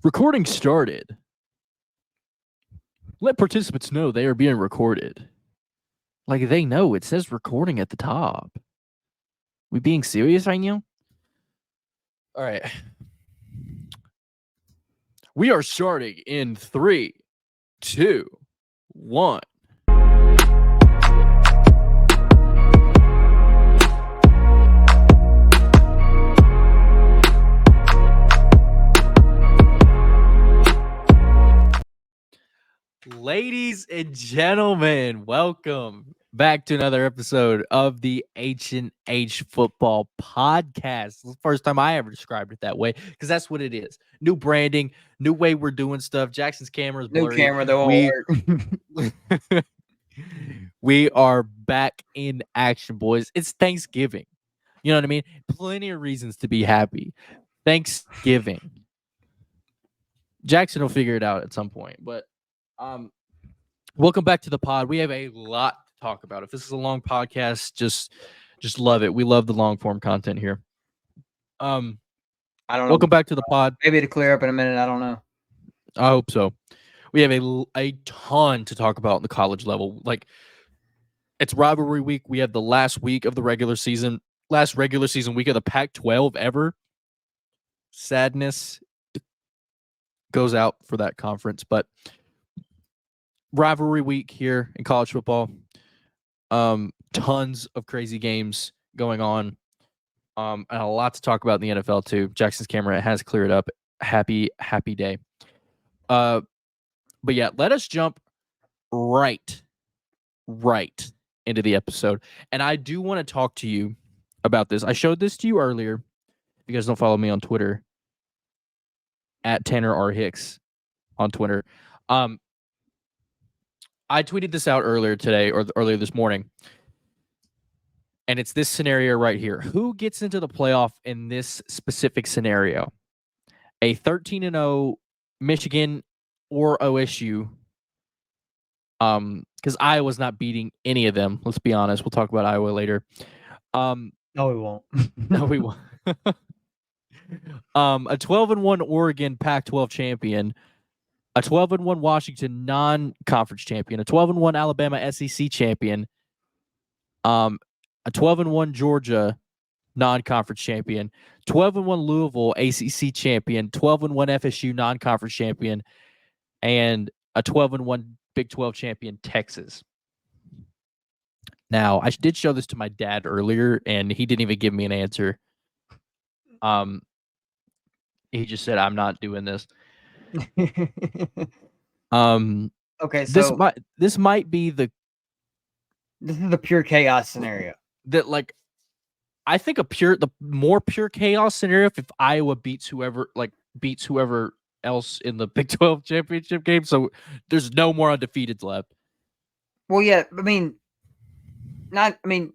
Recording started. Let participants know they are being recorded. Like they know it says recording at the top. We being serious right now? All right. We are starting in 3, 2, 1. Ladies and gentlemen, welcome back to another episode of the H+H Football Podcast. It's the first time I ever described it that way because that's what it is. New branding, new way we're doing stuff. Jackson's camera is blurry. New camera that won't work. We are back in action, boys. It's Thanksgiving. You know what I mean? Plenty of reasons to be happy. Thanksgiving. Jackson will figure it out at some point, but welcome back to the pod. We have a lot to talk about. If this is a long podcast, just love it. We love the long form content here. I don't know. Welcome back to the pod. Maybe to clear up in a minute. I don't know. I hope so. We have a ton to talk about in the college level. Like, it's rivalry week. We have the last week of the regular season week of the Pac-12 ever. Sadness goes out for that conference, but rivalry week here in college football. Tons of crazy games going on. And a lot to talk about in the NFL too. Jackson's camera has cleared up. Happy day. But yeah, let us jump right into the episode. And I do want to talk to you about this. I showed this to you earlier. If you guys don't follow me on Twitter, at Tanner R. Hicks on Twitter. I tweeted this out earlier today or earlier this morning. And it's this scenario right here. Who gets into the playoff in this specific scenario? A 13-0 Michigan or OSU? Because Iowa's not beating any of them. Let's be honest. We'll talk about Iowa later. No, we won't. No, we won't. A 12-1 Oregon Pac-12 champion, a 12-1 Washington non-conference champion, a 12-1 Alabama SEC champion, a 12-1 Georgia non-conference champion, 12-1 Louisville ACC champion, 12-1 FSU non-conference champion, and a 12-1 Big 12 champion Texas. Now, I did show this to my dad earlier, and he didn't even give me an answer. He just said, "I'm not doing this." Okay, so this might be this is the pure chaos scenario. That, like, I think the more pure chaos scenario if Iowa beats whoever else in the Big 12 championship game. So there's no more undefeateds left. Well, yeah,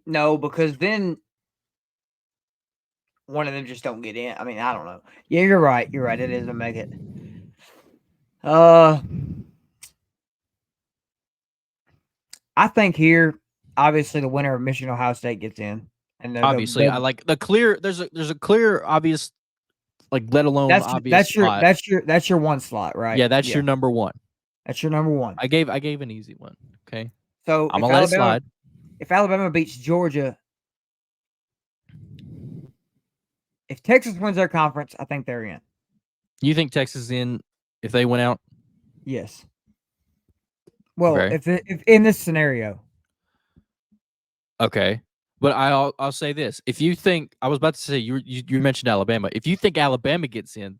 no, because then one of them just don't get in. I mean, I don't know. Yeah, you're right. It is a make it. I think here, obviously, the winner of Michigan Ohio State gets in, and obviously, I like the clear. There's a clear, obvious, like, let alone obvious. That's your one slot, right? Yeah, that's your number one. That's your number one. I gave an easy one. Okay, so I'm gonna let it slide. If Alabama beats Georgia, if Texas wins their conference, I think they're in. You think Texas is in if they win out? Yes. Well, if in this scenario. Okay. But I'll say this. If you think, I was about to say, you mentioned Alabama. If you think Alabama gets in,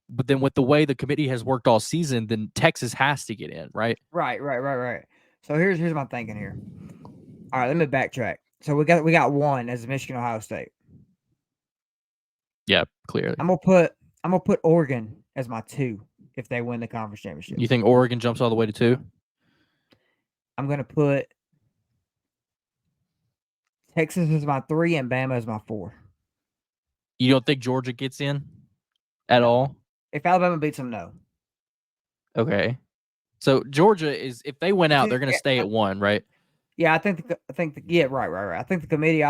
but then with the way the committee has worked all season, then Texas has to get in, right? Right. So here's my thinking here. All right, let me backtrack. So we got one as Michigan Ohio State. Yeah, clearly. I'm gonna put Oregon as my 2 if they win the conference championship. You think Oregon jumps all the way to 2? I'm gonna put Texas as my 3 and Bama as my 4. You don't think Georgia gets in at all? If Alabama beats them, no. Okay. So Georgia is, if they win out, they're going to stay at 1, right? Yeah, I think right. I think the committee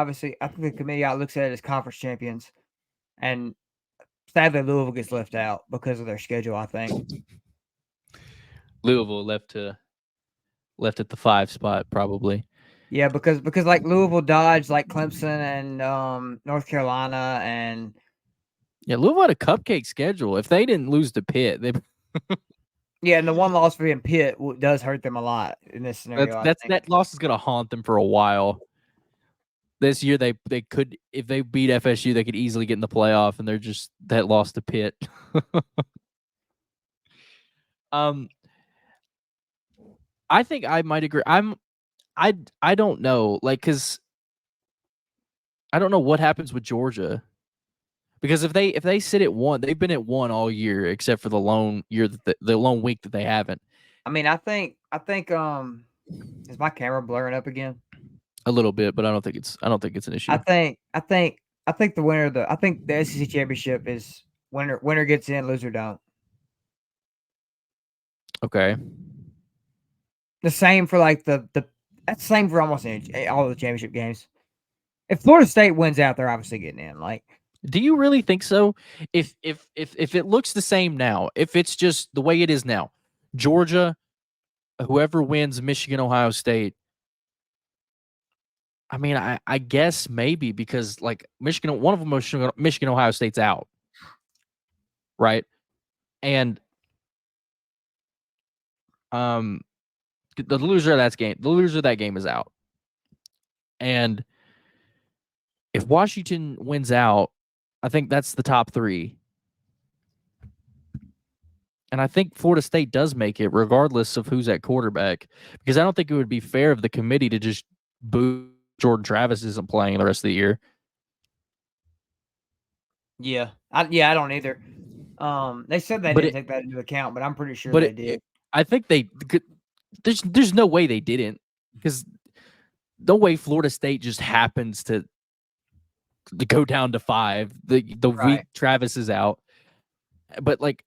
looks at it as conference champions, and Sadly, Louisville gets left out because of their schedule, I think. Louisville left at the 5 spot probably. Yeah, because like Louisville dodged like Clemson and North Carolina and Yeah, Louisville had a cupcake schedule. If they didn't lose to Pitt, they yeah, and the one loss for being Pitt does hurt them a lot in this scenario, I think. that loss is gonna haunt them for a while. This year they could, if they beat FSU, they could easily get in the playoff, and they're just that loss to Pitt. um, I think I might agree. I don't know, like, because I don't know what happens with Georgia. Because if they sit at 1, they've been at 1 all year except for the lone year that the lone week that they haven't. I mean, I think is my camera blurring up again? A little bit, but I don't think it's an issue. I think the winner of I think the SEC championship is winner gets in, loser don't. Okay. The same for like the that's the same for almost all the championship games. If Florida State wins out, they're obviously getting in. Like, do you really think so? If it looks the same now, if it's just the way it is now, Georgia, whoever wins Michigan, Ohio State, I mean, I guess maybe because like Michigan, one of them, Michigan, Ohio State's out, right? And the loser of that game is out. And if Washington wins out, I think that's the top 3. And I think Florida State does make it regardless of who's at quarterback, because I don't think it would be fair of the committee to just boo Jordan Travis isn't playing the rest of the year. yeah, I don't either. They said they didn't take that into account, but I'm pretty sure they did. I think they there's no way they didn't, because no way Florida State just happens to go down to 5 the Right. week Travis is out. But like,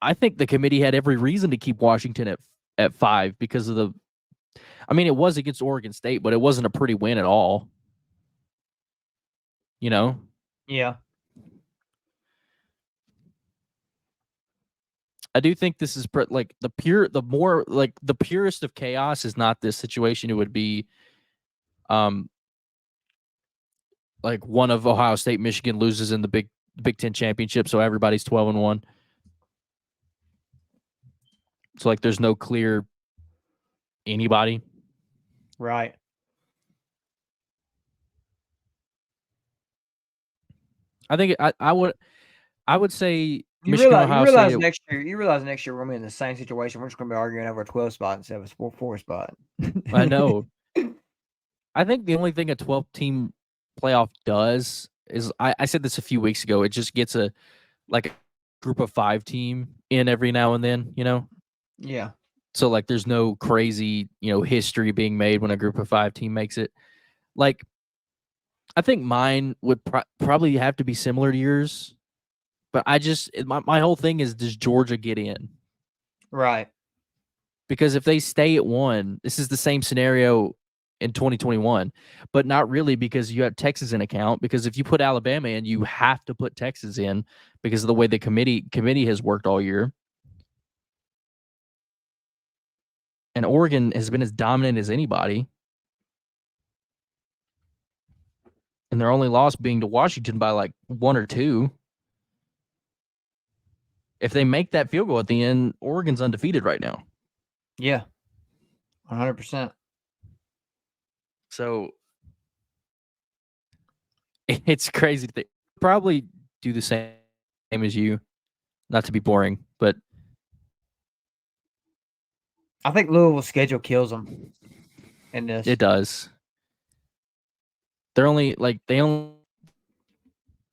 I think the committee had every reason to keep Washington at 5 because of the. I mean, it was against Oregon State, but it wasn't a pretty win at all. You know? Yeah. I do think this is like the purest of chaos is not this situation. It would be, like one of Ohio State, Michigan loses in the Big Ten championship, so everybody's 12-1. So like, there's no clear anybody. Right. I think I would say You Michigan, realize, Ohio you realize State. next year, we're gonna be in the same situation. We're just gonna be arguing over a 12 spot instead of a 4 spot. I know. I think the only thing a 12-team playoff does is, I said this a few weeks ago, it just gets a group of 5 team in every now and then, you know? Yeah. So like, there's no crazy, history being made when a group of 5 team makes it. Like, I think mine would probably have to be similar to yours, but my whole thing is, does Georgia get in? Right. Because if they stay at 1, this is the same scenario in 2021, but not really, because you have Texas in account. Because if you put Alabama in, you have to put Texas in because of the way the committee has worked all year. And Oregon has been as dominant as anybody. And their only loss being to Washington by like 1 or 2. If they make that field goal at the end, Oregon's undefeated right now. Yeah. 100%. So it's crazy to think. Probably do the same as you. Not to be boring, but I think Louisville's schedule kills them in this. it does. They only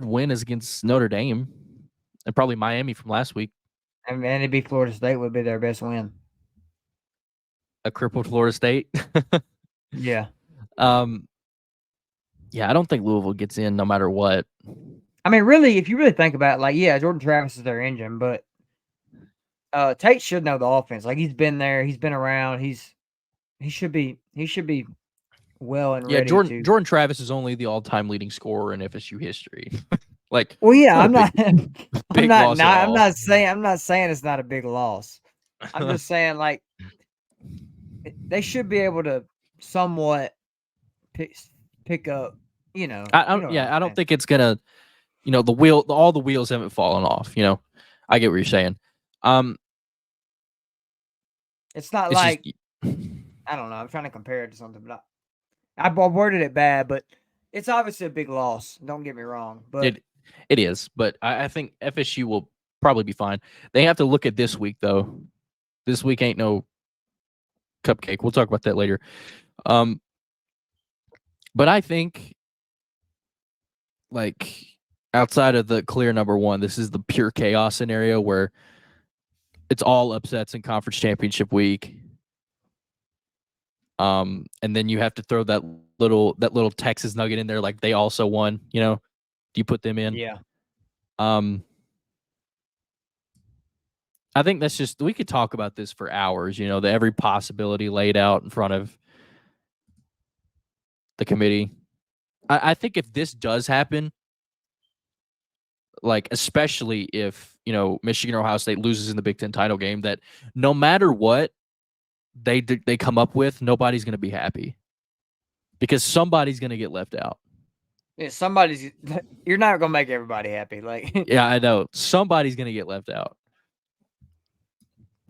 win is against Notre Dame and probably Miami from last week. And it'd be Florida State would be their best win. A crippled Florida State. Yeah. Yeah, I don't think Louisville gets in no matter what. I mean, really, if you really think about it, like, yeah, Jordan Travis is their engine, but Tate should know the offense. Like, he's been there, he's been around, he should be well and Yeah, ready. Jordan Travis is only the all-time leading scorer in FSU history. Like, Well, it's yeah, not a I'm not. big loss at I'm all. not saying. I'm not saying it's not a big loss. I'm just saying, like, they should be able to somewhat pick up. You know what I'm I don't saying. think it's gonna. All the wheels haven't fallen off. I get what you're saying. It's not It's just like I don't know. I'm trying to compare it to something, but I worded it bad. But it's obviously a big loss. Don't get me wrong. But it is, but I think FSU will probably be fine. They have to look at this week though. This week ain't no cupcake. We'll talk about that later. But I think, like, outside of the clear number one, this is the pure chaos scenario where it's all upsets in conference championship week. And then you have to throw that little Texas nugget in there, like they also won. Do you put them in? yeah, I think that's just, we could talk about this for hours. Every possibility laid out in front of the committee. I think if this does happen, like especially if Michigan or Ohio State loses in the Big Ten title game, that no matter what they come up with, nobody's going to be happy because somebody's going to get left out. yeah. You're not gonna make everybody happy. Like, Yeah, I know somebody's going to get left out.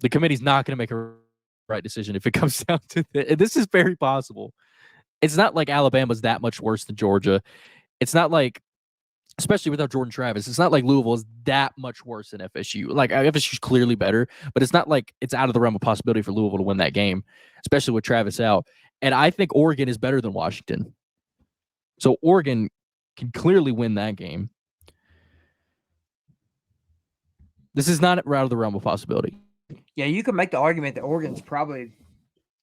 The committee's not going to make a right decision if it comes down to this. Is very possible. It's not like Alabama's that much worse than Georgia. It's not like, especially without Jordan Travis, it's not like Louisville is that much worse than FSU. Like, FSU's clearly better, but it's not like it's out of the realm of possibility for Louisville to win that game, especially with Travis out. And I think Oregon is better than Washington. So Oregon can clearly win that game. This is not out of the realm of possibility. yeah, you can make the argument that Oregon's probably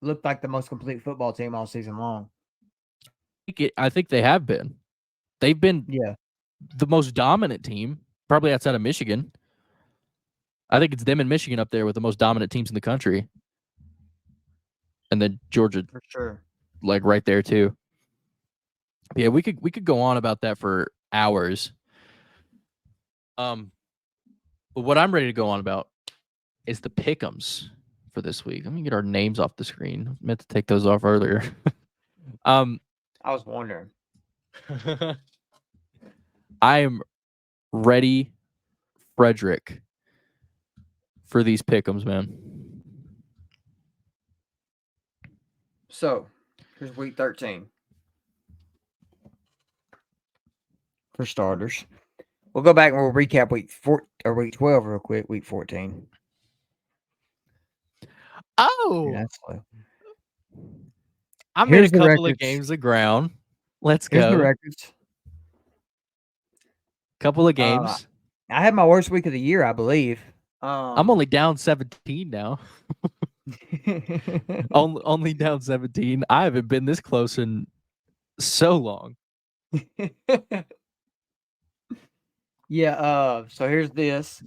looked like the most complete football team all season long. I think they have been. They've been Yeah, the most dominant team, probably outside of Michigan. I think it's them and Michigan up there with the most dominant teams in the country. And then Georgia, for sure. like right there too. Yeah, we could go on about that for hours. But what I'm ready to go on about is the pick'ems for this week. Let me get our names off the screen. I meant to take those off earlier. I was wondering. I am ready, Frederick, for these pick'ems, man. So, here's week 13. For starters. We'll go back and we'll recap week 12 real quick, week 14. Oh, Yeah, that's slow. I made Here's a the couple of records. games of ground. Let's Here's the go. records. Couple of games. I had my worst week of the year, I believe. I'm only down 17 now. only down 17. I haven't been this close in so long. Yeah, so here's this.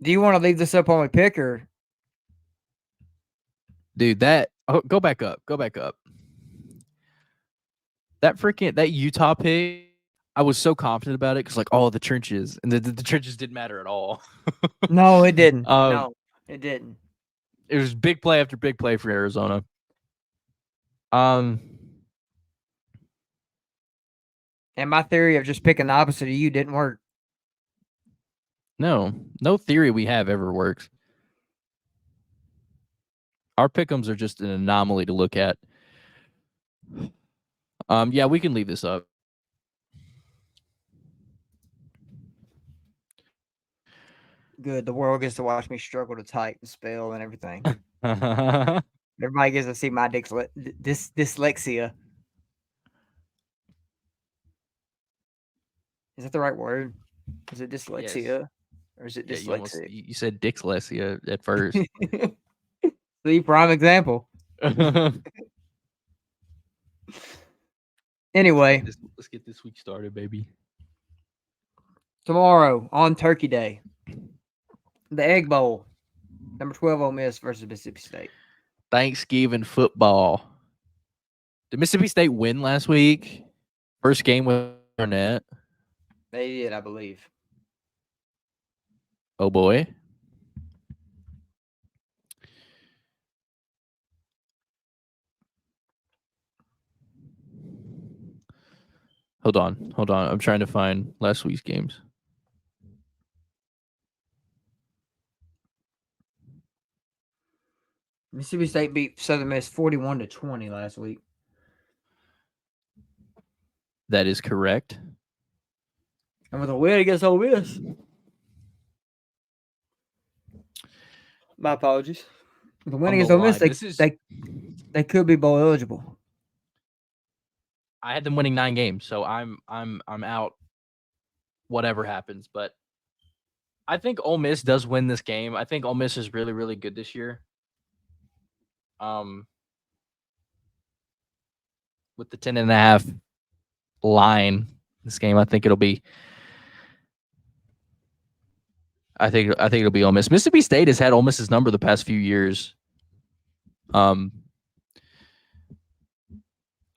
Do you want to leave this up on my pick or? Dude, go back up. That Utah pick, I was so confident about it because, like, the trenches, and the trenches didn't matter at all. No, it didn't. No, it didn't. It was big play after big play for Arizona. And my theory of just picking the opposite of you didn't work. No theory we have ever works. Our pick'ems are just an anomaly to look at. Yeah, we can leave this up. Good. The world gets to watch me struggle to type and spell and everything. Everybody gets to see my dyslexia. Is that the right word? Is it dyslexia? Yes. Or is it Yeah, dyslexic? you said dyslexia at first. See, prime example. Anyway, let's get this week started, baby. Tomorrow on Turkey Day, the Egg Bowl, number 12 Ole Miss versus Mississippi State. Thanksgiving football. Did Mississippi State win last week? First game with Arnett. They did, I believe. Oh boy. Hold on. I'm trying to find last week's games. Mississippi State beat Southern Miss 41-20 last week. That is correct. And with a win against Ole Miss. My apologies. With a win against Ole Miss, they could be bowl eligible. I had them winning 9 games, so I'm out. Whatever happens, but I think Ole Miss does win this game. I think Ole Miss is really, really good this year. With the 10.5 line this game, I think it'll be. I think it'll be Ole Miss. Mississippi State has had Ole Miss's number the past few years.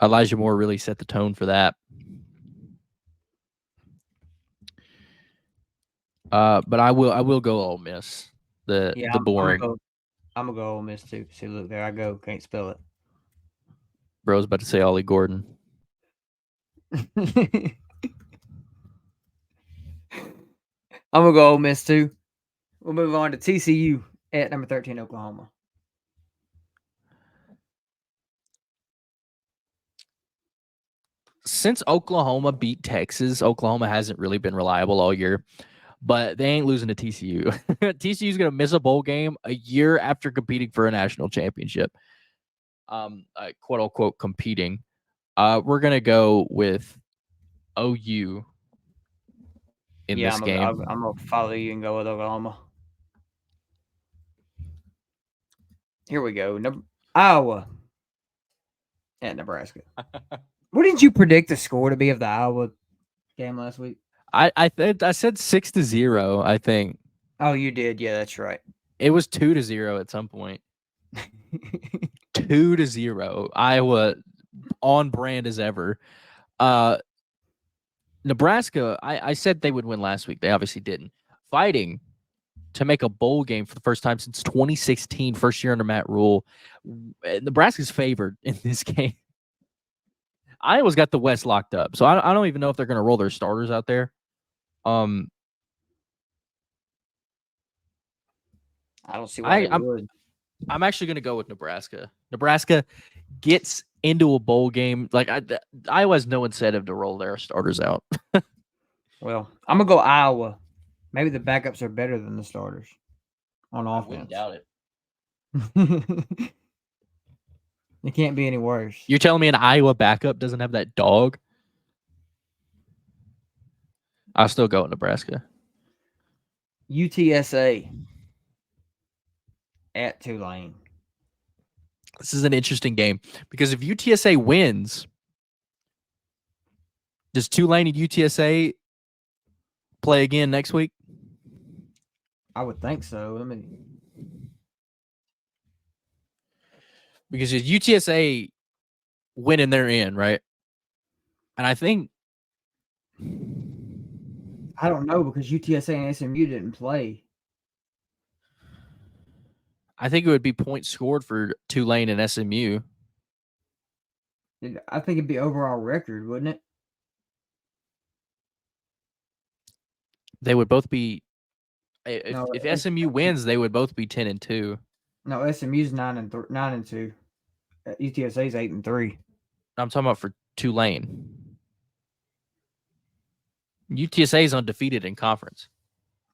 Elijah Moore really set the tone for that. But I will go Ole Miss. The boring. I'm gonna go Ole Miss too. See, look, there I go. Can't spell it. Bro's about to say Ollie Gordon. I'm gonna go Ole Miss too. We'll move on to TCU at number 13, Oklahoma. Since Oklahoma beat Texas, Oklahoma hasn't really been reliable all year, but they ain't losing to TCU. TCU is going to miss a bowl game a year after competing for a national championship. Quote unquote competing. We're going to go with OU in this game. I'm going to follow you and go with Oklahoma. Here we go. Iowa at Nebraska. What did you predict the score to be of the Iowa game last week? I said 6-0, I think. Oh, you did. Yeah, that's right. It was 2-0 at some point. 2-0. Iowa on brand as ever. Nebraska, I said they would win last week. They obviously didn't. Fighting to make a bowl game for the first time since 2016, first year under Matt Rule. Nebraska's favored in this game. Iowa's got the West locked up, so I don't even know if they're going to roll their starters out there. I don't see why they would. I'm actually going to go with Nebraska. Nebraska gets into a bowl game. Like Iowa has no incentive to roll their starters out. Well, I'm going to go Iowa. Maybe the backups are better than the starters on offense. I wouldn't doubt it. It can't be any worse. You're telling me an Iowa backup doesn't have that dog? I'll still go with Nebraska. UTSA at Tulane. This is an interesting game because if UTSA wins, does Tulane and UTSA play again next week? I would think so. Because if UTSA win and they're in, right? And I think I don't know because UTSA and SMU didn't play. I think it would be points scored for Tulane and SMU. I think it'd be overall record, wouldn't it? They would both be. If SMU wins, they would both be 10-2. No, SMU's 9-2. UTSA's 8-3. I'm talking about for Tulane. UTSA is undefeated in conference.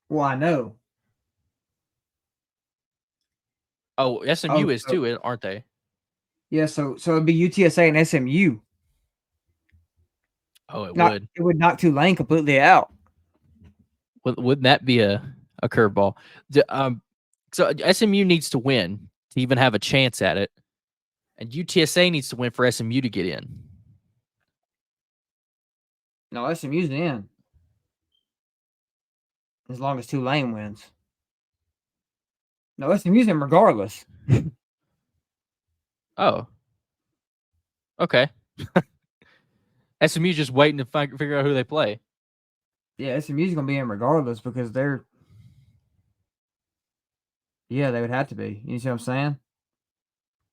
Well, I know. Oh, SMU is too, aren't they? Yeah, so it'd be UTSA and SMU. Oh, it would. It would knock Tulane completely out. Wouldn't that be a curveball? So SMU needs to win to even have a chance at it, and UTSA needs to win for SMU to get in. No, SMU's in. As long as Tulane wins. No, SMU's in regardless. Oh. Okay. SMU just waiting to figure out who they play. Yeah, SMU's gonna be in regardless because they're. Yeah, they would have to be. You see what I'm saying?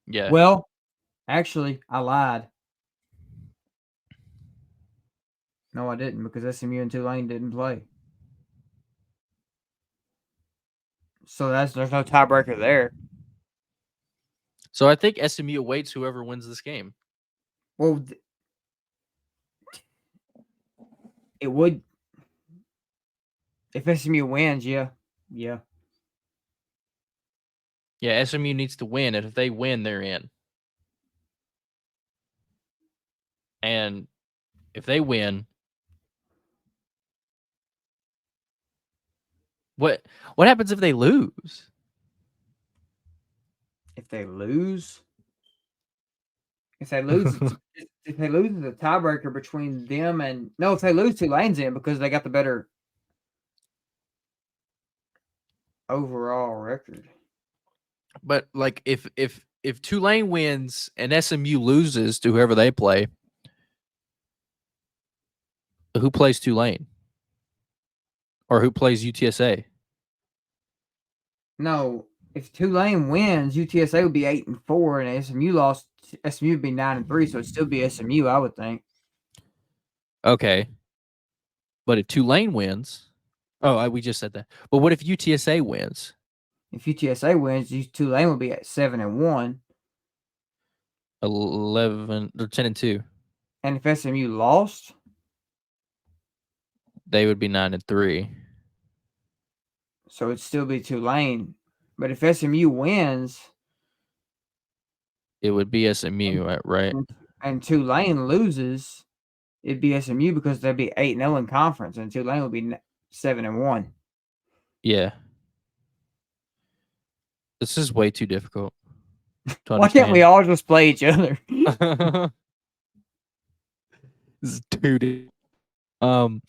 Yeah. Well, actually, I lied. No, I didn't because SMU and Tulane didn't play. So there's no tiebreaker there. So I think SMU awaits whoever wins this game. Well, it would if SMU wins. Yeah, yeah. Yeah, SMU needs to win, and if they win, they're in. And if they win, what happens if they lose? If they lose, if they lose, if they lose, it's a tiebreaker between them and no. If they lose, Tulane's in because they got the better overall record. But like if Tulane wins and SMU loses to whoever they play, who plays Tulane? Or who plays UTSA? No, if Tulane wins, UTSA would be 8-4, and SMU lost. SMU would be 9-3, so it'd still be SMU, I would think. Okay. But if Tulane wins, we just said that. But what if UTSA wins? If UTSA wins, Tulane would be at 7-1, 11 or 10-2. and if SMU lost, They would be 9-3. so it'd still be Tulane. But if SMU wins, It would be SMU, right? and Tulane loses, it'd be SMU because they'd be 8-0 in conference, and Tulane would be 7-1. Yeah. This is way too difficult to Why can't we understand. all just play each other? This is too deep. I'm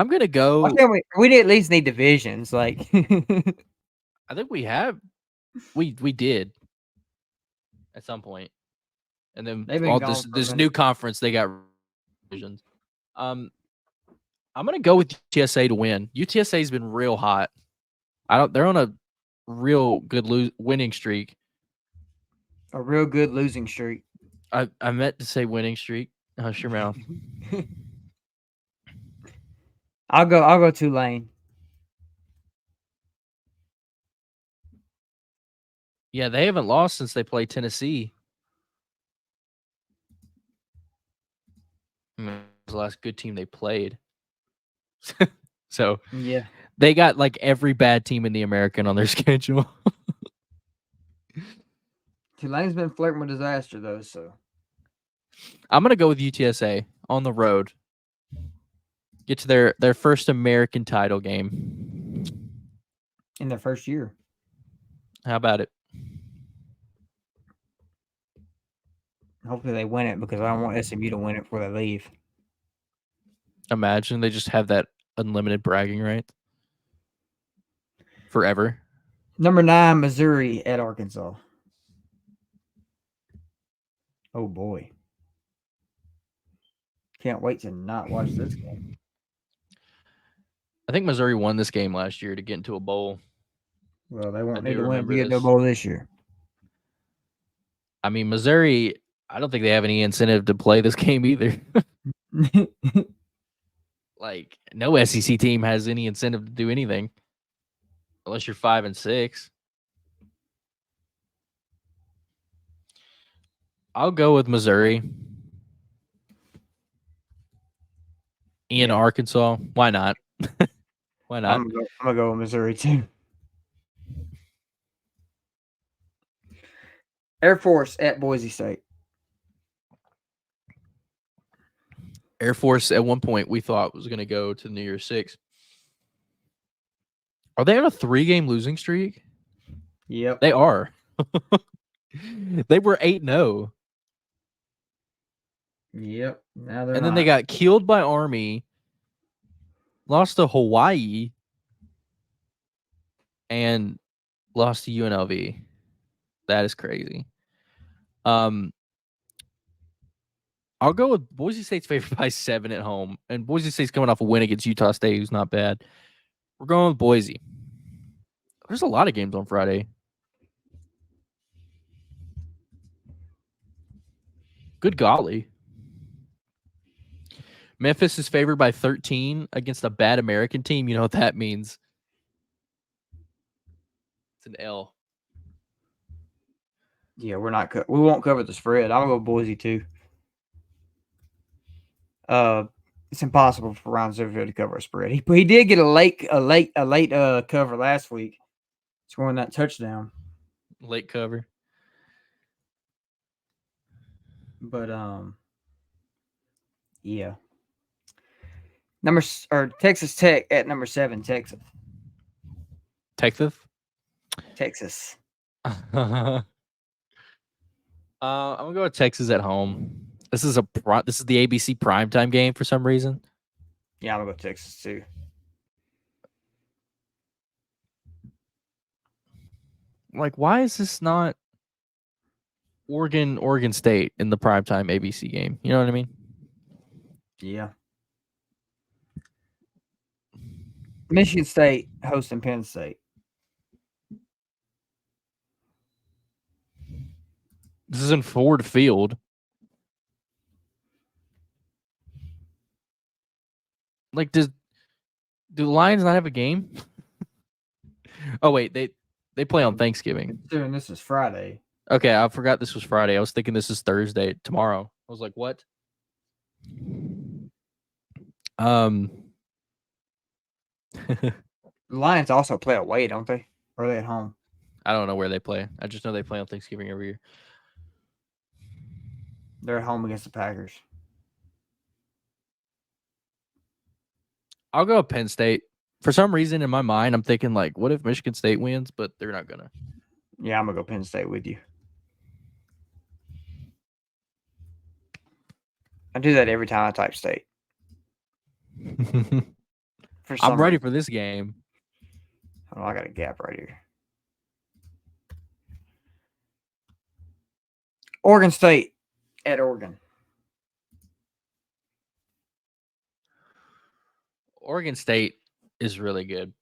gonna go. Why can't we? We at least need divisions. Like, I think we have. We did at some point, and then they've been all gone for a this minute. new conference they got divisions. I'm gonna go with UTSA to win. UTSA's been real hot. They're on a real good winning streak. A real good losing streak. I meant to say winning streak. Hush your mouth. I'll go Tulane. Yeah, they haven't lost since they played Tennessee. I mean, it was the last good team they played. So Yeah. they got like every bad team in the American on their schedule. Tulane's been flirting with disaster though, so I'm gonna go with UTSA on the road. Get to their first American title game. in their first year. How about it? Hopefully they win it because I don't want SMU to win it before they leave. Imagine they just have that unlimited bragging right forever. Number 9, Missouri at Arkansas. Oh boy. Can't wait to not watch this game. I think Missouri won this game last year to get into a bowl. Well, they won't I need do to win to remember get no this. bowl this year. I mean, Missouri, I don't think they have any incentive to play this game either. Like, no SEC team has any incentive to do anything unless you're 5-6. I'll go with Missouri in Arkansas. Why not? Why not? I'm gonna go with Missouri too. Air Force at Boise State. Air Force at one point we thought was going to go to New Year's 6. Are they on a 3-game losing streak? Yep. They are. They were 8-0. Yep. Now they're And then they got killed by Army, lost to Hawaii, and lost to UNLV. That is crazy. I'll go with Boise State's favored by 7 at home, and Boise State's coming off a win against Utah State, who's not bad. We're going with Boise. There's a lot of games on Friday. Good golly. Memphis is favored by 13 against a bad American team. You know what that means. It's an L. Yeah, we won't cover the spread. I'll go Boise too. It's impossible for Ron Zimmerfield to cover a spread. He did get a late cover last week, scoring that touchdown. Late cover. But yeah. Texas Tech at number 7, Texas. Texas. I'm gonna go with Texas at home. This is the ABC primetime game for some reason. Yeah, I'm gonna go Texas too. Like, why is this not Oregon State in the primetime ABC game? You know what I mean? Yeah. Michigan State hosting Penn State. This is in Ford Field. Like, do the Lions not have a game? Oh wait, they play on Thanksgiving. Considering this is Friday. Okay, I forgot this was Friday. I was thinking this is Thursday, tomorrow. I was like, what? The Lions also play away, don't they? Or are they at home? I don't know where they play. I just know they play on Thanksgiving every year. They're at home against the Packers. I'll go Penn State. For some reason in my mind, I'm thinking like, what if Michigan State wins? But they're not gonna. Yeah, I'm gonna go Penn State with you. I do that every time I type state. I'm ready for this game. Oh, I got a gap right here. Oregon State at Oregon. Oregon State is really good.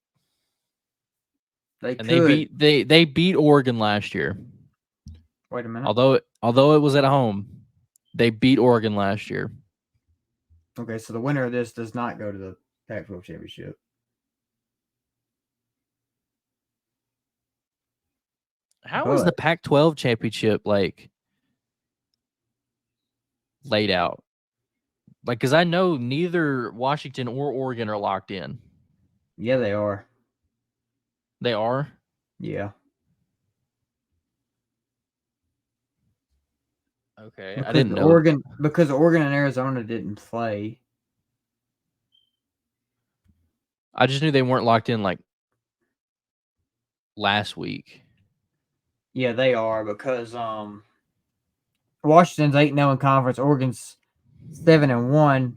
They beat Oregon last year. Wait a minute. Although it was at home, they beat Oregon last year. Okay, so the winner of this does not go to the Pac-12 championship. How is the Pac-12 championship like laid out? Like, because I know neither Washington or Oregon are locked in. Yeah, they are. They are? Yeah. Okay, I didn't know. Because Oregon and Arizona didn't play. I just knew they weren't locked in like last week. Yeah, they are because Washington's 8-0 in conference. Oregon's 7-1.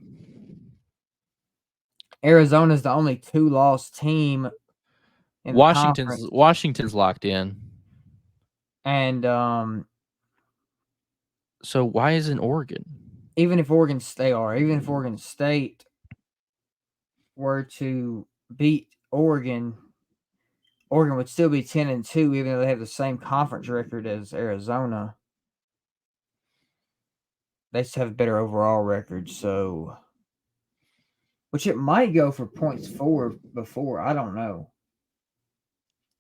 Arizona's the only 2-loss team in the conference. Washington's locked in. And so why isn't Oregon? Even if Oregon State were to beat Oregon would still be 10-2, even though they have the same conference record as Arizona. They just have a better overall record, so which it might go for points for before. I don't know.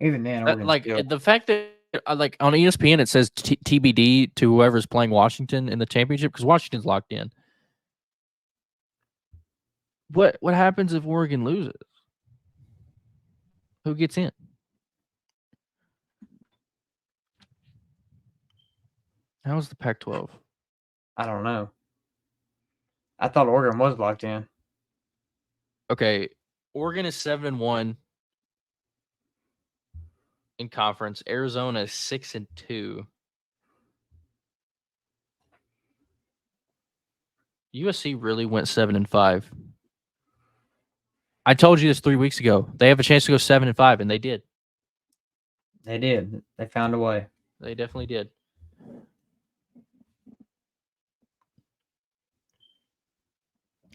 Even then, the fact that like on ESPN it says TBD to whoever's playing Washington in the championship because Washington's locked in. What happens if Oregon loses? Who gets in? How's the Pac-12? I don't know. I thought Oregon was locked in. Okay, Oregon is 7-1 in conference. Arizona is 6-2. USC really went 7-5. I told you this 3 weeks ago. They have a chance to go 7-5, and they did. They did. They found a way. They definitely did.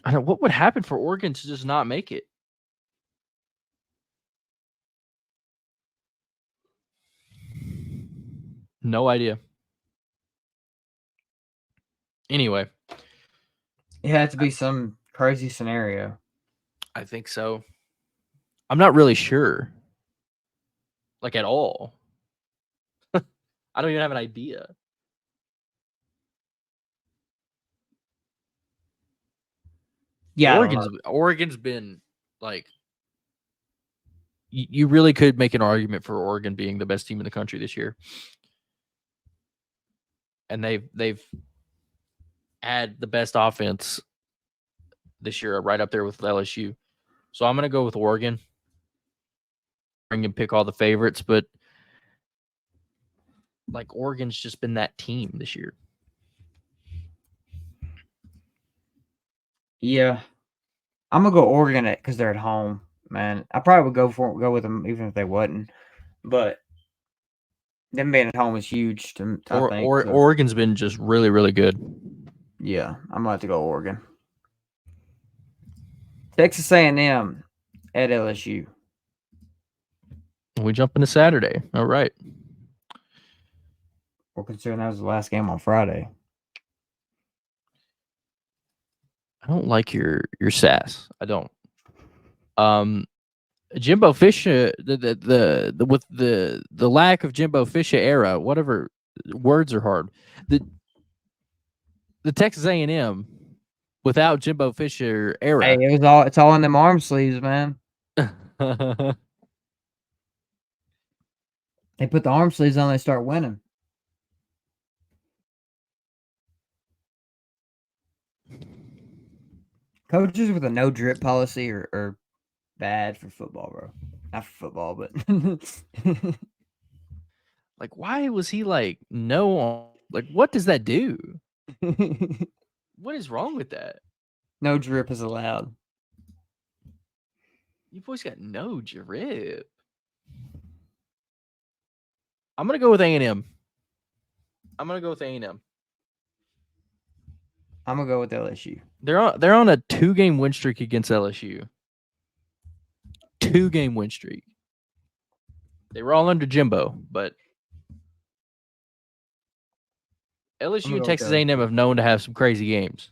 I don't. What would happen for Oregon to just not make it? No idea. Anyway, It had to be some crazy scenario. I think so. I'm not really sure, like at all. I don't even have an idea. Yeah, I don't know. Oregon's been like you really could make an argument for Oregon being the best team in the country this year, and they've had the best offense this year, right up there with LSU. So I'm gonna go with Oregon. Bring and pick all the favorites, but like Oregon's just been that team this year. Yeah, I'm gonna go Oregon because they're at home, man. I probably would go with them even if they wasn't, but them being at home is huge I think. So, Oregon's been just really, really good. yeah, I'm gonna have to go Oregon. Texas A&M at LSU. We jump into Saturday. All right. Well, considering that was the last game on Friday. I don't like your sass. I don't. Jimbo Fisher, the with the lack of Jimbo Fisher era, whatever words are hard. The Texas A&M without Jimbo Fisher era. Hey, it's all in them arm sleeves, man. They put the arm sleeves on, they start winning. Coaches with a no drip policy are bad for football, bro. Not for football, but Like, why was he like no? Like, what does that do? What is wrong with that? no drip is allowed. You boys got no drip. I'm gonna go with A&M. I'm gonna go with A&M. I'm gonna go with LSU. They're on a 2-game win streak against LSU. 2-game win streak. They were all under Jimbo, but LSU and Texas A&M have known to have some crazy games.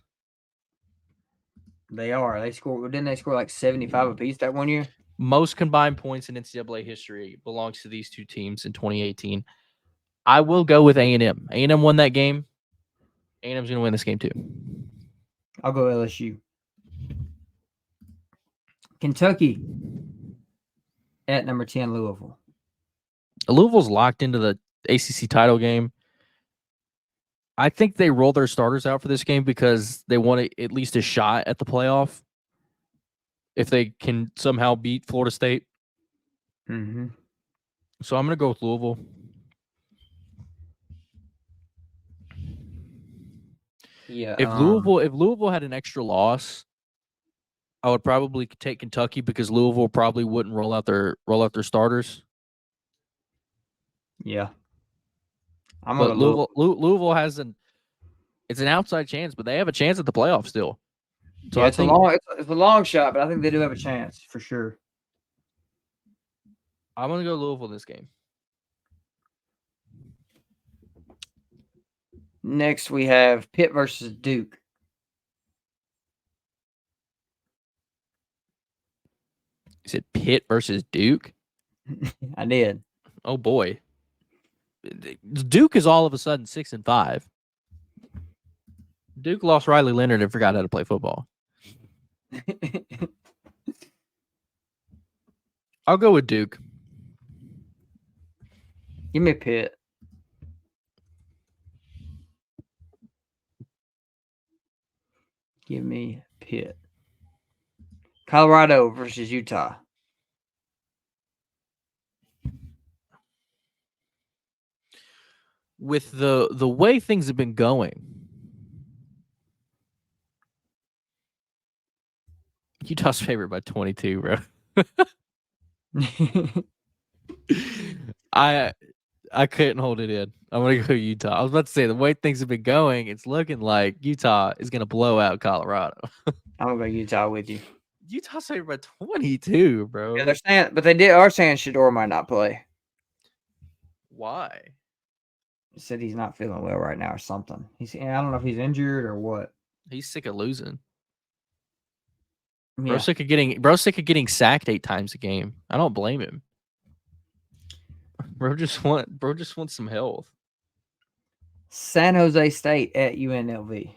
They are. Didn't they score like 75 apiece that one year? Most combined points in NCAA history belongs to these two teams in 2018. I will go with A&M. A&M won that game. A&M's going to win this game too. I'll go LSU. Kentucky at number 10, Louisville. Louisville's locked into the ACC title game. I think they roll their starters out for this game because they want at least a shot at the playoff if they can somehow beat Florida State. Mm-hmm. So I'm going to go with Louisville. Yeah. If Louisville had an extra loss, I would probably take Kentucky because Louisville probably wouldn't roll out their starters. Yeah. But Louisville has it's an outside chance, but they have a chance at the playoffs still. So yeah, it's a long shot, but I think they do have a chance for sure. I'm gonna go Louisville in this game. Next, we have Pitt versus Duke. Is it Pitt versus Duke? I did. Oh boy, Duke is all of a sudden 6-5. Duke lost Riley Leonard and forgot how to play football. I'll go with Duke. Give me Pitt. Give me Pitt. Colorado versus Utah. With the way things have been going, Utah's favored by 22, bro. I couldn't hold it in. I'm gonna go Utah. I was about to say the way things have been going, it's looking like Utah is gonna blow out Colorado. I'm gonna go Utah with you. Utah's favored by 22, Yeah, they're bro. saying, but they are saying Shador might not play. Why? He said he's not feeling well right now or something. I don't know if he's injured or what. He's sick of losing. Yeah. Bro's sick of getting sacked 8 times a game. I don't blame him. Bro just wants some health. San Jose State at UNLV.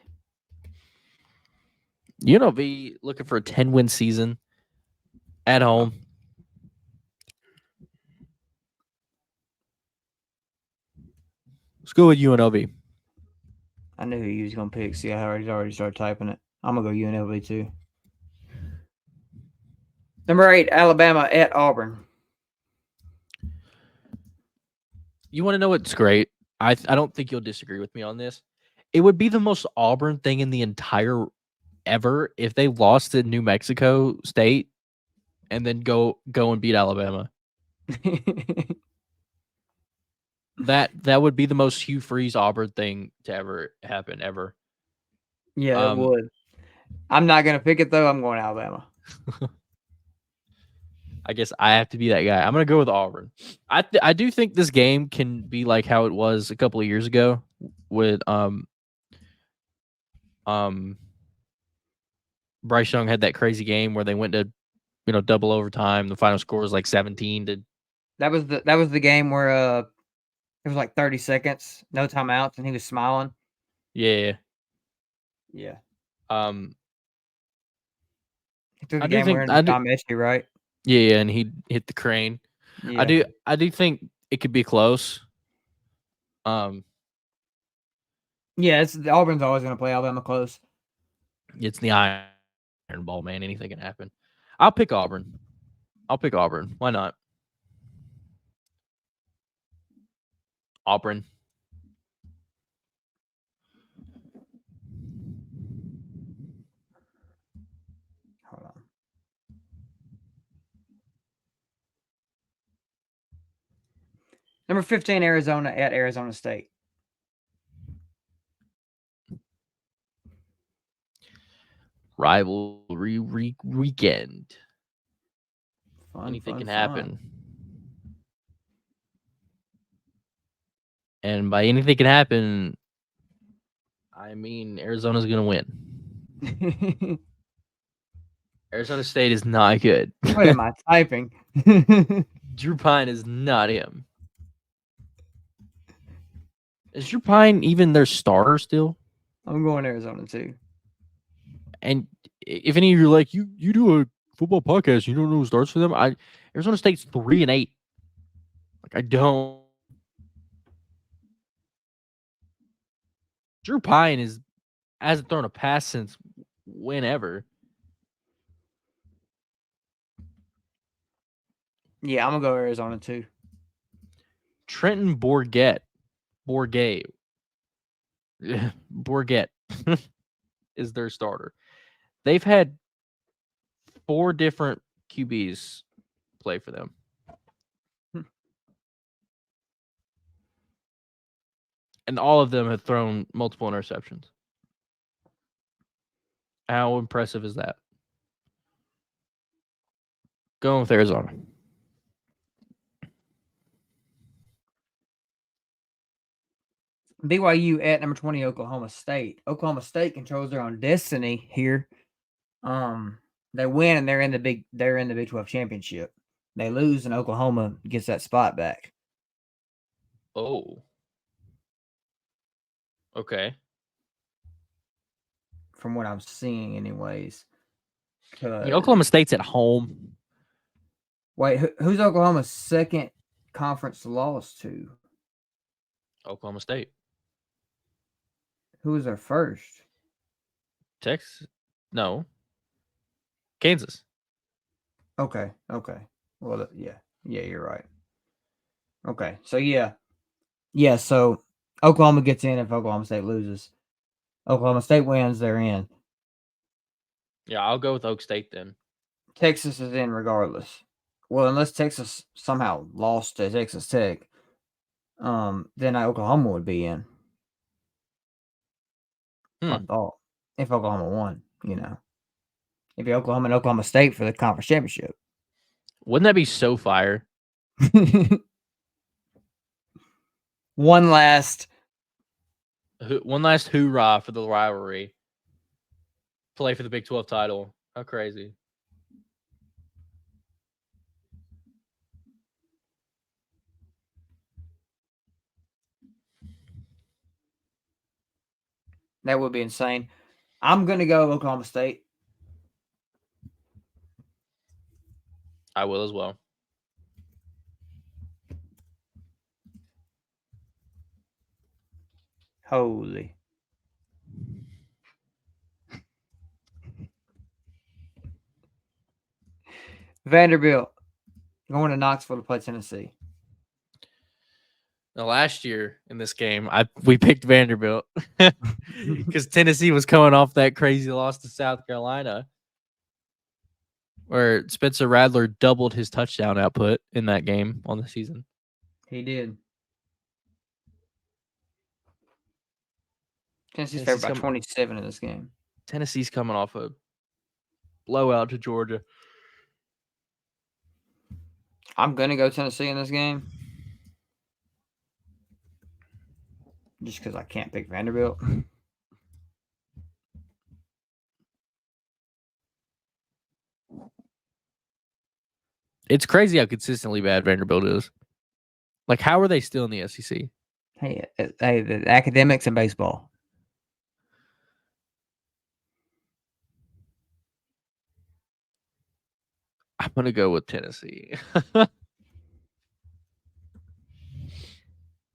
UNLV looking for a 10-win season at home. Let's go with UNLV. I knew who you was gonna pick. See, I already started typing it. I'm gonna go UNLV too. Number 8, Alabama at Auburn. You want to know what's great? I don't think you'll disagree with me on this. It would be the most Auburn thing in the entire ever if they lost to New Mexico State and then go and beat Alabama. That would be the most Hugh Freeze Auburn thing to ever happen ever. Yeah, it would. I'm not gonna pick it though. I'm going Alabama. I guess I have to be that guy. I'm gonna go with Auburn. I do think this game can be like how it was a couple of years ago with Bryce Young had that crazy game where they went to double overtime. The final score was like 17 to. That was the game where it was like 30 seconds, no timeouts, and he was smiling. Yeah. Yeah. He threw the game winner to Tom Mechie, right? Yeah, and he hit the crane. Yeah. I do think it could be close. Yeah, Auburn's always going to play Alabama close. It's the Iron Ball, man. Anything can happen. I'll pick Auburn. Why not? Auburn. Hold on. Number 15, Arizona at Arizona State. Rivalry weekend. Anything can happen. And by anything can happen, I mean Arizona's going to win. Arizona State is not good. What am I typing? Drew Pine is not him. Is Drew Pine even their starter still? I'm going Arizona too. And if any of you are like, you do a football podcast, you don't know who starts for them. Arizona State's 3-8. Like I don't. Drew Pine hasn't thrown a pass since whenever. Yeah, I'm gonna go Arizona too. Trenton Bourget is their starter. They've had 4 different QBs play for them. And all of them have thrown multiple interceptions. How impressive is that? Going with Arizona. BYU at number 20, Oklahoma State. Oklahoma State controls their own destiny here. They win and they're in the Big 12 championship. They lose and Oklahoma gets that spot back. Oh. Okay. From what I'm seeing, anyways. Oklahoma State's at home. Wait, who's Oklahoma's second conference loss to? Oklahoma State. Who was their first? Texas? No. Kansas. Okay. Well, yeah, you're right. Okay, so yeah. So Oklahoma gets in if Oklahoma State loses. Oklahoma State wins, they're in. Yeah, I'll go with Oak State then. Texas is in regardless. Well, unless Texas somehow lost to Texas Tech. than Oklahoma would be in. I thought if Oklahoma won, it'd be Oklahoma and Oklahoma State for the conference championship. Wouldn't that be so fire? One last hoorah for the rivalry. Play for the Big 12 title. How crazy. That would be insane. I'm going to go Oklahoma State. I will as well. Holy. Vanderbilt going to Knoxville to play Tennessee. Now, last year in this game, we picked Vanderbilt because Tennessee was coming off that crazy loss to South Carolina, where Spencer Rattler doubled his touchdown output in that game on the season. He did. Tennessee's favored by 27 in this game. Tennessee's coming off a blowout to Georgia. I'm going to go Tennessee in this game. Just because I can't pick Vanderbilt. It's crazy how consistently bad Vanderbilt is. Like, how are they still in the SEC? Hey, the academics and baseball. I'm going to go with Tennessee.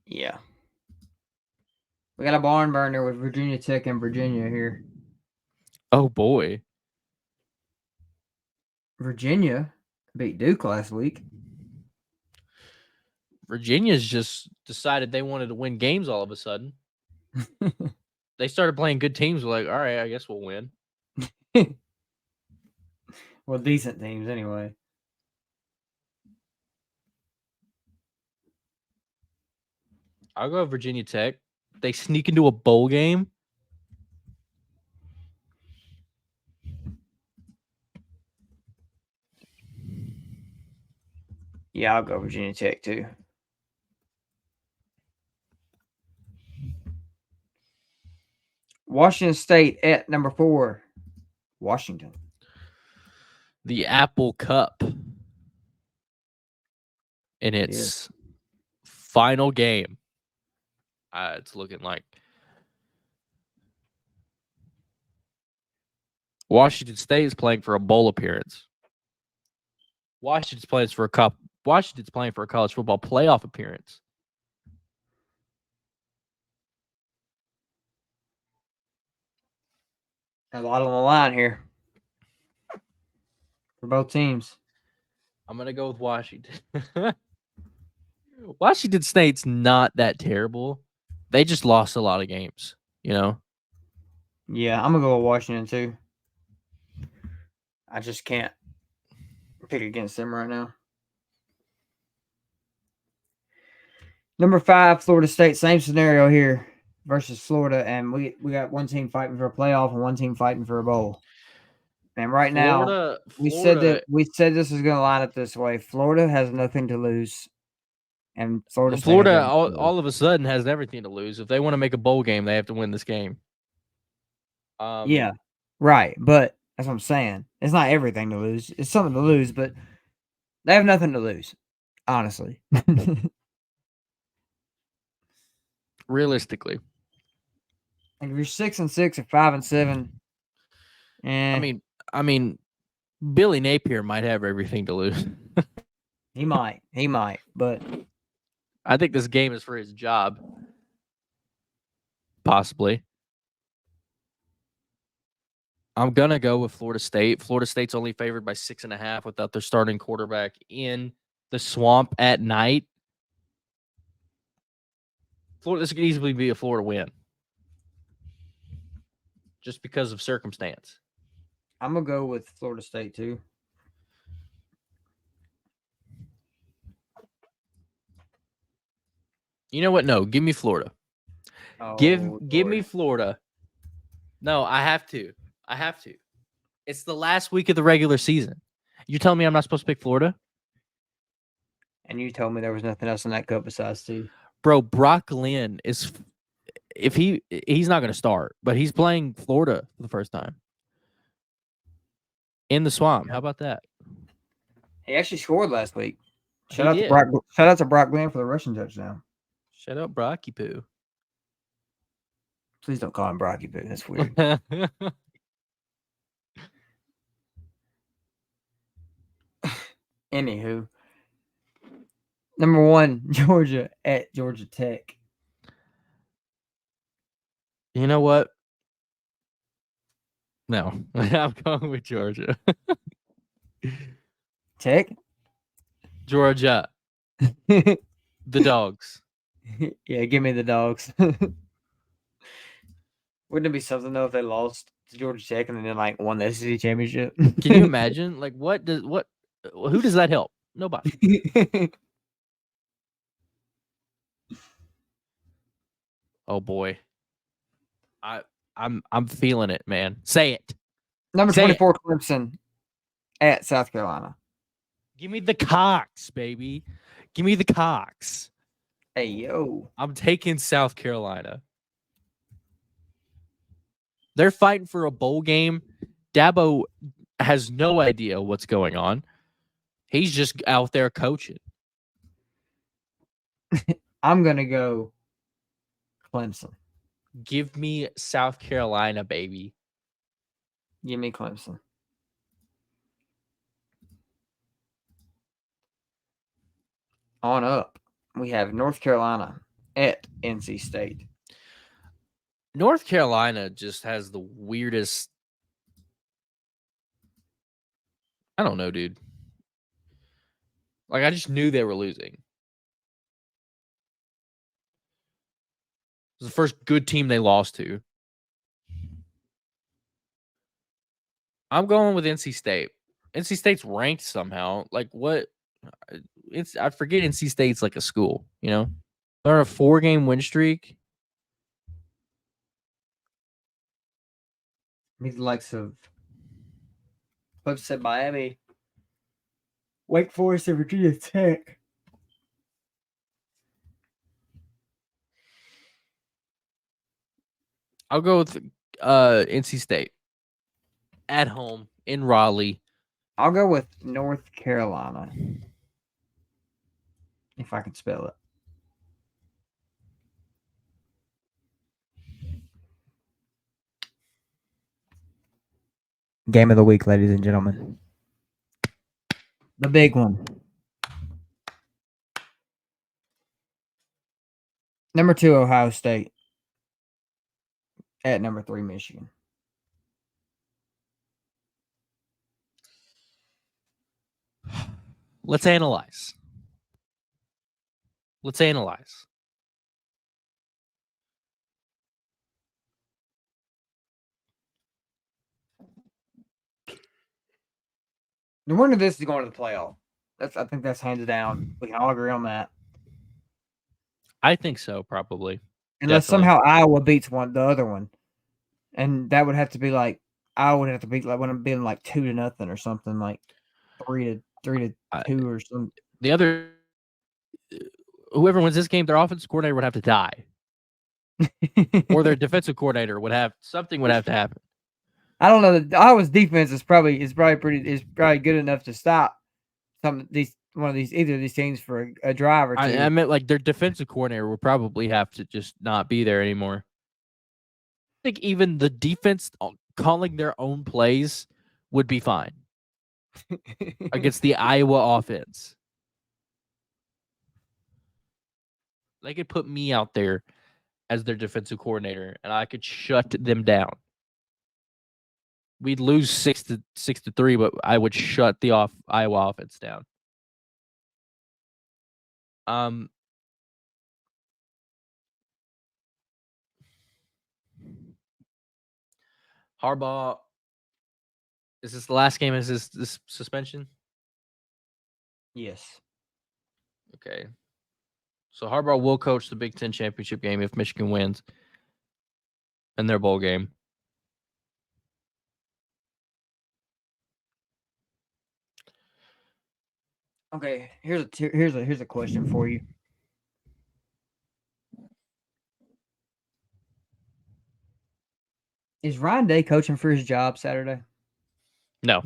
Yeah. We got a barn burner with Virginia Tech and Virginia here. Oh, boy. Virginia beat Duke last week. Virginia's just decided they wanted to win games all of a sudden. They started playing good teams. We're like, all right, I guess we'll win. Well, decent teams anyway. I'll go Virginia Tech. They sneak into a bowl game. Yeah, I'll go Virginia Tech too. Washington State at number 4. Washington. The Apple Cup. In its final game. It's looking like Washington State is playing for a bowl appearance. Washington's playing for a college football playoff appearance. A lot on the line here for both teams. I'm going to go with Washington. Washington State's not that terrible. They just lost a lot of games, Yeah, I'm going to go with Washington too. I just can't pick against them right now. Number 5, Florida State. Same scenario here versus Florida, and we got one team fighting for a playoff and one team fighting for a bowl. And right now, we said this is going to line up this way. Florida has nothing to lose, and Florida all of a sudden has everything to lose. If they want to make a bowl game, they have to win this game. Yeah, right. But that's what I'm saying. It's not everything to lose. It's something to lose, but they have nothing to lose, honestly. Realistically, like if you're 6-6 or 5-7, I mean, Billy Napier might have everything to lose. He might, but I think this game is for his job. Possibly. I'm going to go with Florida State. Florida State's only favored by 6.5 without their starting quarterback in the swamp at night. This could easily be a Florida win. Just because of circumstance. I'm going to go with Florida State too. You know what? No, give me Florida. Give Oh, me Lord. Florida. No, I have to. I have to. It's the last week of the regular season. You telling me I'm not supposed to pick Florida? And you told me there was nothing else in that cup besides two. Bro, Brock Glenn is if he's not going to start, but he's playing Florida for the first time in the swamp. How about that? He actually scored last week. He did. Shout out to Brock Glenn for the rushing touchdown. Shut up, Brocky Poo. Please don't call him Brocky Poo. That's weird. Anywho, number 1, Georgia at Georgia Tech. You know what? No, I'm going with Georgia. Tech? Georgia, the dogs. Yeah, give me the dogs. Wouldn't it be something though if they lost to Georgia Tech and then like won the SEC championship? Can you imagine? Like, who does that help? Nobody. Oh boy, I'm feeling it, man. Say it. Number Say 24, Clemson at South Carolina. Give me the Cox, baby. Give me the Cox. Hey, yo. I'm taking South Carolina. They're fighting for a bowl game. Dabo has no idea what's going on. He's just out there coaching. I'm going to go Clemson. Give me South Carolina, baby. Give me Clemson. On up, we have North Carolina at NC State. North Carolina just has the weirdest. I don't know, dude. Like, I just knew they were losing. It was the first good team they lost to. I'm going with NC State. NC State's ranked somehow. Like, what? I forget NC State's like a school, you know? They're on a 4-game win streak. Meet the likes of Clemson, Miami, Wake Forest, and Virginia Tech. I'll go with NC State at home in Raleigh. I'll go with North Carolina. If I can spell it. Game of the week, ladies and gentlemen. The big one. Number 2, Ohio State. At number 3, Michigan. Let's analyze. The winner of this is going to the playoff. I think that's hands down. We can all agree on that. I think so, probably. Unless Definitely. somehow Iowa beats the other one. And that would have to be like Iowa would have to beat like when I'm being like 2-0 or something, like 3-2 or something. The other, whoever wins this game, their offensive coordinator would have to die, or their defensive coordinator would have to happen. I don't know. Iowa's defense is probably good enough to stop either of these teams for a drive or two. I meant like their defensive coordinator would probably have to just not be there anymore. I think even the defense calling their own plays would be fine against the Iowa offense. They could put me out there as their defensive coordinator, and I could shut them down. We'd lose 6-3, but I would shut the Iowa offense down. Harbaugh, is this the last game? Is this suspension? Yes. Okay. So Harbaugh will coach the Big Ten championship game if Michigan wins in their bowl game. Okay, here's a question for you. Is Ryan Day coaching for his job Saturday? No.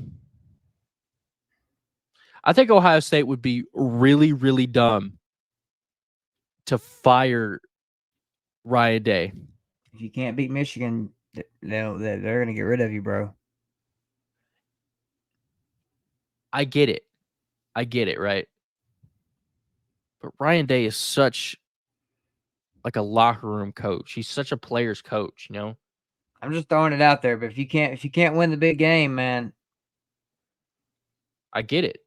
I think Ohio State would be really, really dumb to fire Ryan Day. If you can't beat Michigan, they're going to get rid of you, bro. I get it, right? But Ryan Day is such like a locker room coach. He's such a player's coach, you know? I'm just throwing it out there, but if you can't win the big game, man. I get it.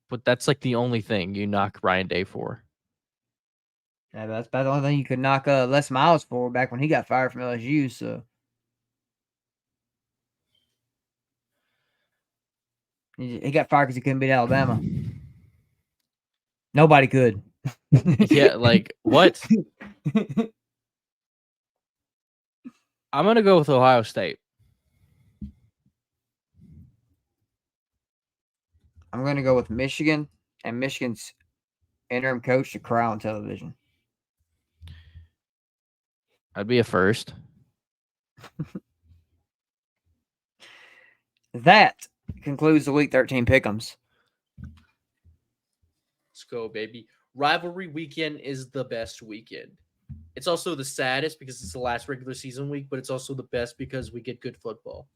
But that's like the only thing you knock Ryan Day for. Yeah, that's about the only thing you could knock Les Miles for back when he got fired from LSU. So he got fired because he couldn't beat Alabama. Nobody could. Yeah, like what? I'm gonna go with Ohio State. I'm going to go with Michigan and Michigan's interim coach to cry on television. I'd be a first. That concludes the Week 13 pick'ems. Let's go, baby. Rivalry weekend is the best weekend. It's also the saddest because it's the last regular season week, but it's also the best because we get good football.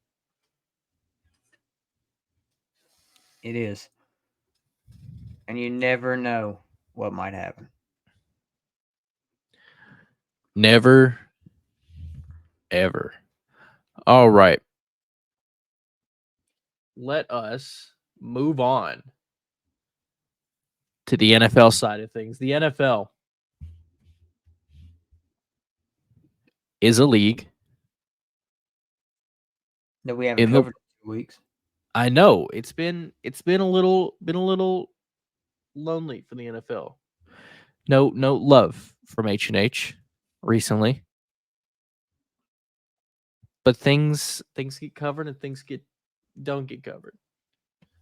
It is. And you never know what might happen. Never, ever. All right. Let us move on to the NFL side of things. The NFL is a league That we haven't covered in 2 weeks. I know it's been a little lonely for the NFL. No love from H+H recently. But things get covered and things don't get covered.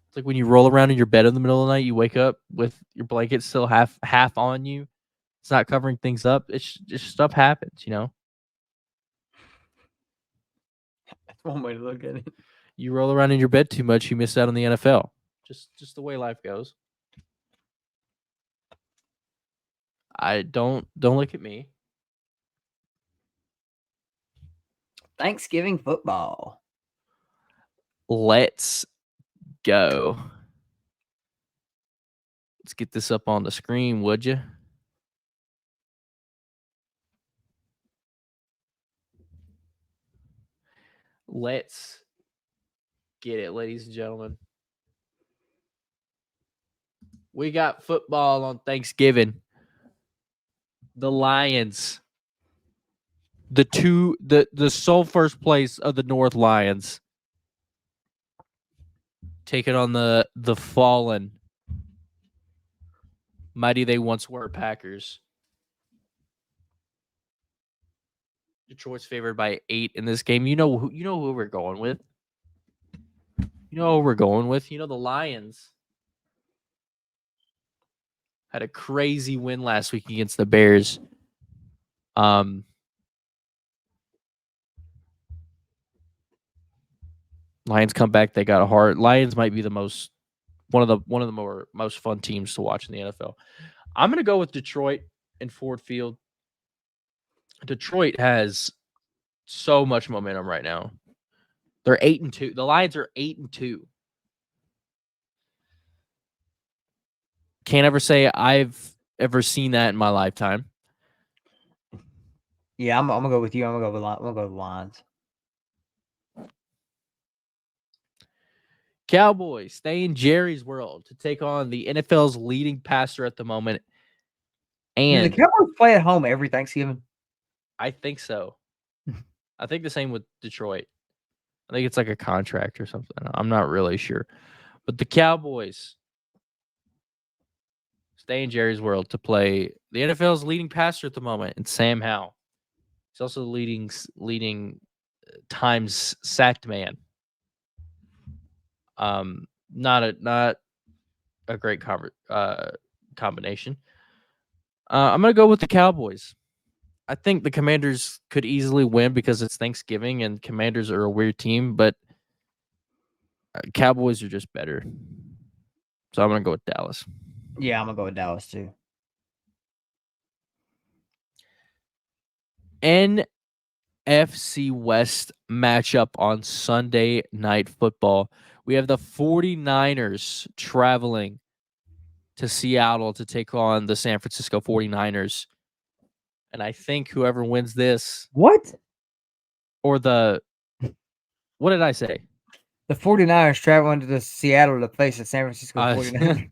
It's like when you roll around in your bed in the middle of the night, you wake up with your blanket still half on you. It's not covering things up. It's just stuff happens, you know. That's one way to look at it. You roll around in your bed too much, you miss out on the NFL. Just the way life goes. I don't look at me. Thanksgiving football. Let's go. Let's get this up on the screen, would you? Let's get it, ladies and gentlemen. We got football on Thanksgiving. The Lions. The sole first place of the North Lions. Taking on the fallen. Mighty they once were Packers. Detroit's favored by 8 in this game. You know who we're going with. You know who we're going with. You know the Lions had a crazy win last week against the Bears. Lions come back. They got a heart. Lions might be one of the most fun teams to watch in the NFL. I'm gonna go with Detroit and Ford Field. Detroit has so much momentum right now. They're 8-2. The Lions are 8-2. Can't ever say I've ever seen that in my lifetime. Yeah, I'm gonna go with you. I'm gonna go with Lions. Cowboys stay in Jerry's world to take on the NFL's leading passer at the moment. And do the Cowboys play at home every Thanksgiving? I think so. I think the same with Detroit. I think it's like a contract or something. I'm not really sure. But the Cowboys stay in Jerry's world to play the NFL's leading passer at the moment, and Sam Howell. He's also the leading times sacked man. Not a great combination. I'm gonna go with the Cowboys. I think the Commanders could easily win because it's Thanksgiving and Commanders are a weird team, but Cowboys are just better. So I'm gonna go with Dallas. Yeah, I'm gonna go with Dallas too. NFC West matchup on Sunday Night Football. We have the 49ers traveling to Seattle to take on the San Francisco 49ers. And I think whoever wins this What? or what did I say? The 49ers traveling to Seattle to face the San Francisco 49ers.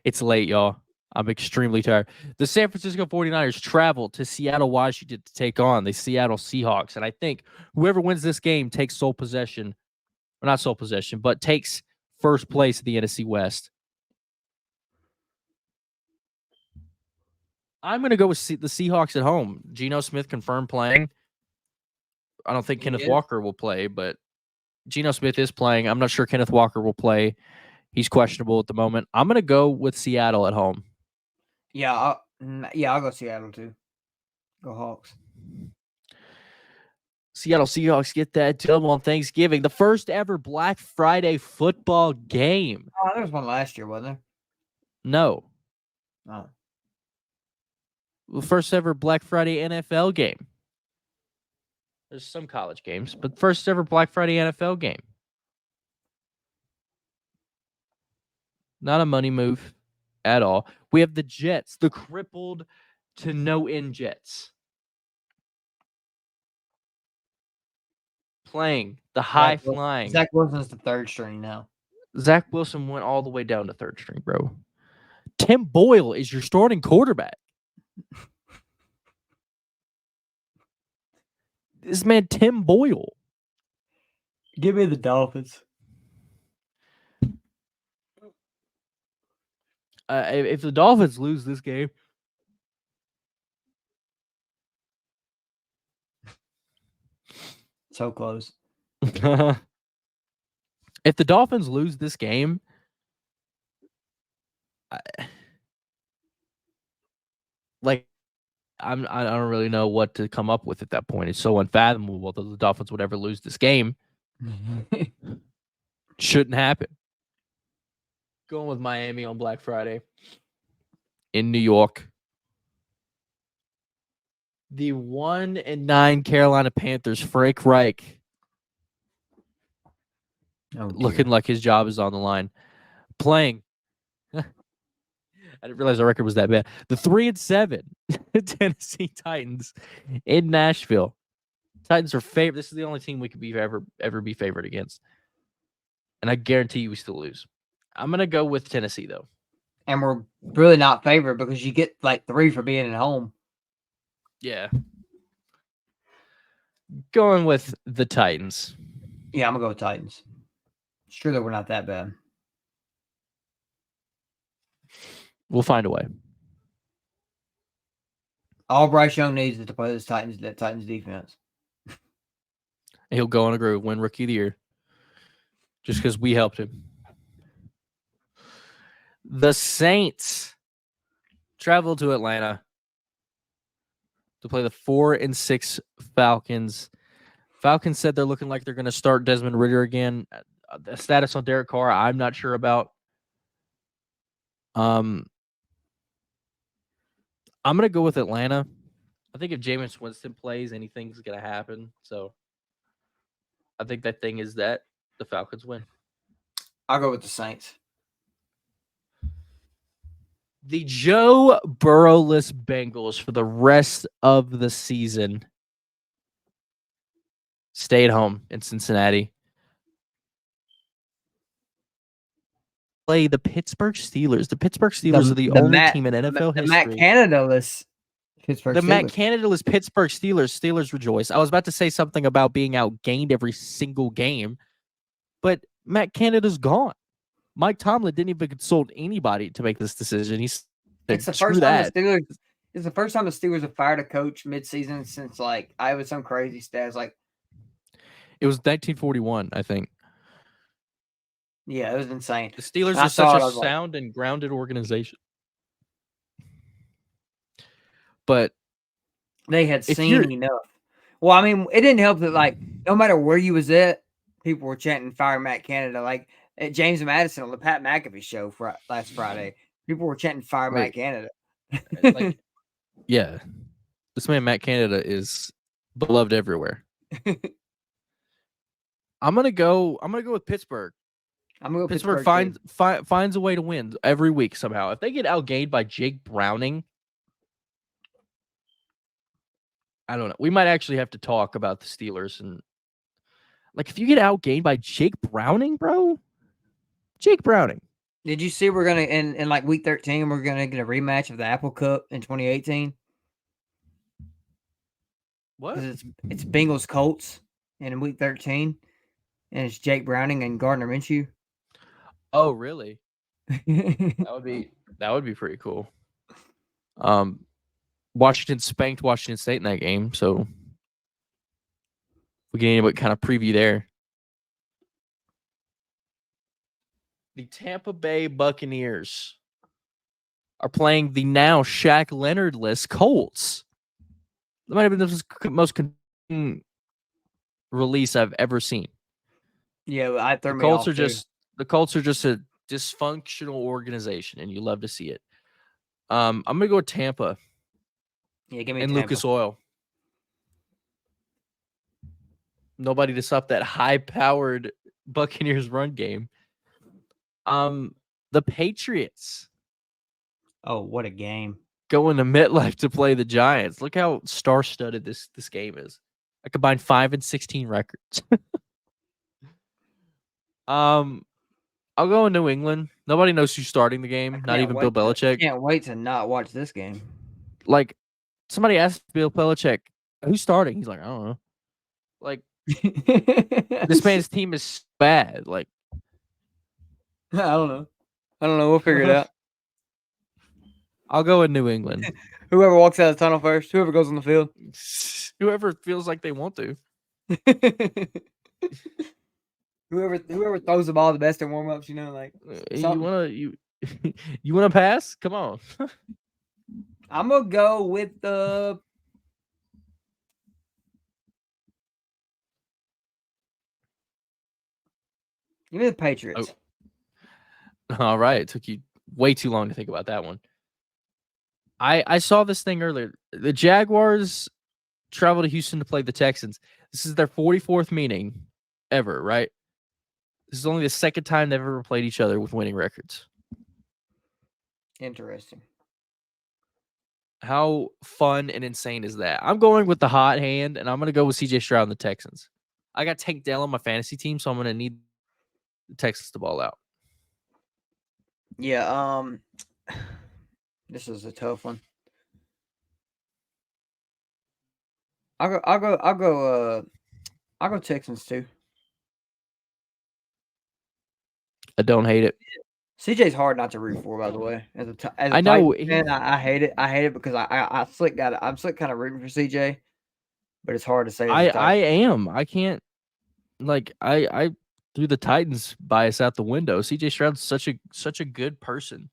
It's late, y'all. I'm extremely tired. The San Francisco 49ers travel to Seattle, Washington to take on the Seattle Seahawks. And I think whoever wins this game takes sole possession. Or not sole possession, but takes first place in the NFC West. I'm going to go with the Seahawks at home. Geno Smith confirmed playing. I don't think Kenneth Walker will play, but Geno Smith is playing. I'm not sure Kenneth Walker will play. He's questionable at the moment. I'm going to go with Seattle at home. Yeah, I'll go Seattle too. Go Hawks. Seattle Seahawks get that dub on Thanksgiving. The first ever Black Friday football game. Oh, there was one last year, wasn't there? No. Oh. The first ever Black Friday NFL game. There's some college games, but first ever Black Friday NFL game. Not a money move at all. We have the Jets, the crippled to no end Jets. Playing the high flying. Zach Wilson's the third string now. Zach Wilson went all the way down to third string, bro. Tim Boyle is your starting quarterback. This man, Tim Boyle. Give me the Dolphins. If the Dolphins lose this game, so close. If the Dolphins lose this game, I don't really know what to come up with at that point. It's so unfathomable that the Dolphins would ever lose this game. Shouldn't happen. Going with Miami on Black Friday in New York. The 1-9 Carolina Panthers, Frank Reich, looking like his job is on the line. Playing. I didn't realize the record was that bad. The 3-7 Tennessee Titans in Nashville. Titans are favored. This is the only team we could be ever be favored against. And I guarantee you we still lose. I'm going to go with Tennessee, though. And we're really not favored because you get like 3 for being at home. Yeah. Going with the Titans. Yeah, I'm going to go with Titans. Sure that we're not that bad. We'll find a way. All Bryce Young needs is to play that Titans defense. He'll go on a groove, win Rookie of the Year. Just because we helped him. The Saints travel to Atlanta to play the 4-6 Falcons. Falcons said they're looking like they're going to start Desmond Ridder again. The status on Derek Carr, I'm not sure about. I'm going to go with Atlanta. I think if Jameis Winston plays, anything's going to happen. So I think that thing is that the Falcons win. I'll go with the Saints. The Joe Burrow-less Bengals for the rest of the season stay at home in Cincinnati. Play the Pittsburgh Steelers. The Pittsburgh Steelers are the only team in NFL history. The Matt Canada-less Pittsburgh Steelers. Matt Canada-less Pittsburgh Steelers. Steelers rejoice. I was about to say something about being outgained every single game, but Matt Canada's gone. Mike Tomlin didn't even consult anybody to make this decision. He's It's the Screw first time the that. Steelers. It's the first time the Steelers have fired a coach mid-season since like I was some crazy stats. Like It was 1941, I think. yeah, it was insane. The Steelers I are such saw a it. I was like, sound and grounded organization. But they had if you're seen enough. Well, I mean, it didn't help that like no matter where you was at, people were chanting "Fire Matt Canada." Like at James Madison on the Pat McAfee show last Friday, people were chanting "Fire Matt right, Canada." like yeah, this man Matt Canada is beloved everywhere. I'm gonna go with Pittsburgh. I'm gonna go Pittsburgh Pittsburgh too. finds a way to win every week somehow. If they get outgained by Jake Browning, I don't know. We might actually have to talk about the Steelers and like if you get outgained by Jake Browning, bro. Jake Browning. Did you see we're gonna in like week 13 we're gonna get a rematch of the Apple Cup in 2018? What? Because it's Bengals Colts in week 13, and it's Jake Browning and Gardner Minshew. Oh, really? That would be pretty cool. Washington spanked Washington State in that game, so we can what kind of preview there. The Tampa Bay Buccaneers are playing the now Shaq Leonard-less Colts. That might have been the most release I've ever seen. Yeah, I threw The me Colts off are too. just a dysfunctional organization, and you love to see it. I'm gonna go with Tampa. Yeah, give me and Tampa. Lucas Oil. Nobody to stop that high-powered Buccaneers run game. The Patriots. Oh, what a game! Going to MetLife to play the Giants. Look how star-studded this game is. I combined 5 and 16 records. I'll go in New England. Nobody knows who's starting the game. Not even Bill Belichick. Can't wait to not watch this game. Like somebody asked Bill Belichick, "Who's starting?" He's like, "I don't know." Like this man's team is bad. Like I don't know. We'll figure it out. I'll go in New England. Whoever walks out of the tunnel first, whoever goes on the field. Whoever feels like they want to. whoever throws the ball the best in warm-ups, you know, like you wanna pass? Come on. I'm gonna go with the give me the Patriots. Oh. All right. It took you way too long to think about that one. I saw this thing earlier. The Jaguars travel to Houston to play the Texans. This is their 44th meeting ever, right? This is only the second time they've ever played each other with winning records. Interesting. How fun and insane is that? I'm going with the hot hand, and I'm going to go with CJ Stroud and the Texans. I got Tank Dell on my fantasy team, so I'm going to need the Texans to ball out. Yeah, this is a tough one. I'll go Texans too. I don't hate it. CJ's hard not to root for, by the way. As a I know. Titans fan, I hate it. I hate it because I'm slick kind of rooting for CJ, but it's hard to say. I am. I can't. Like I threw the Titans bias out the window. CJ Stroud's such a good person.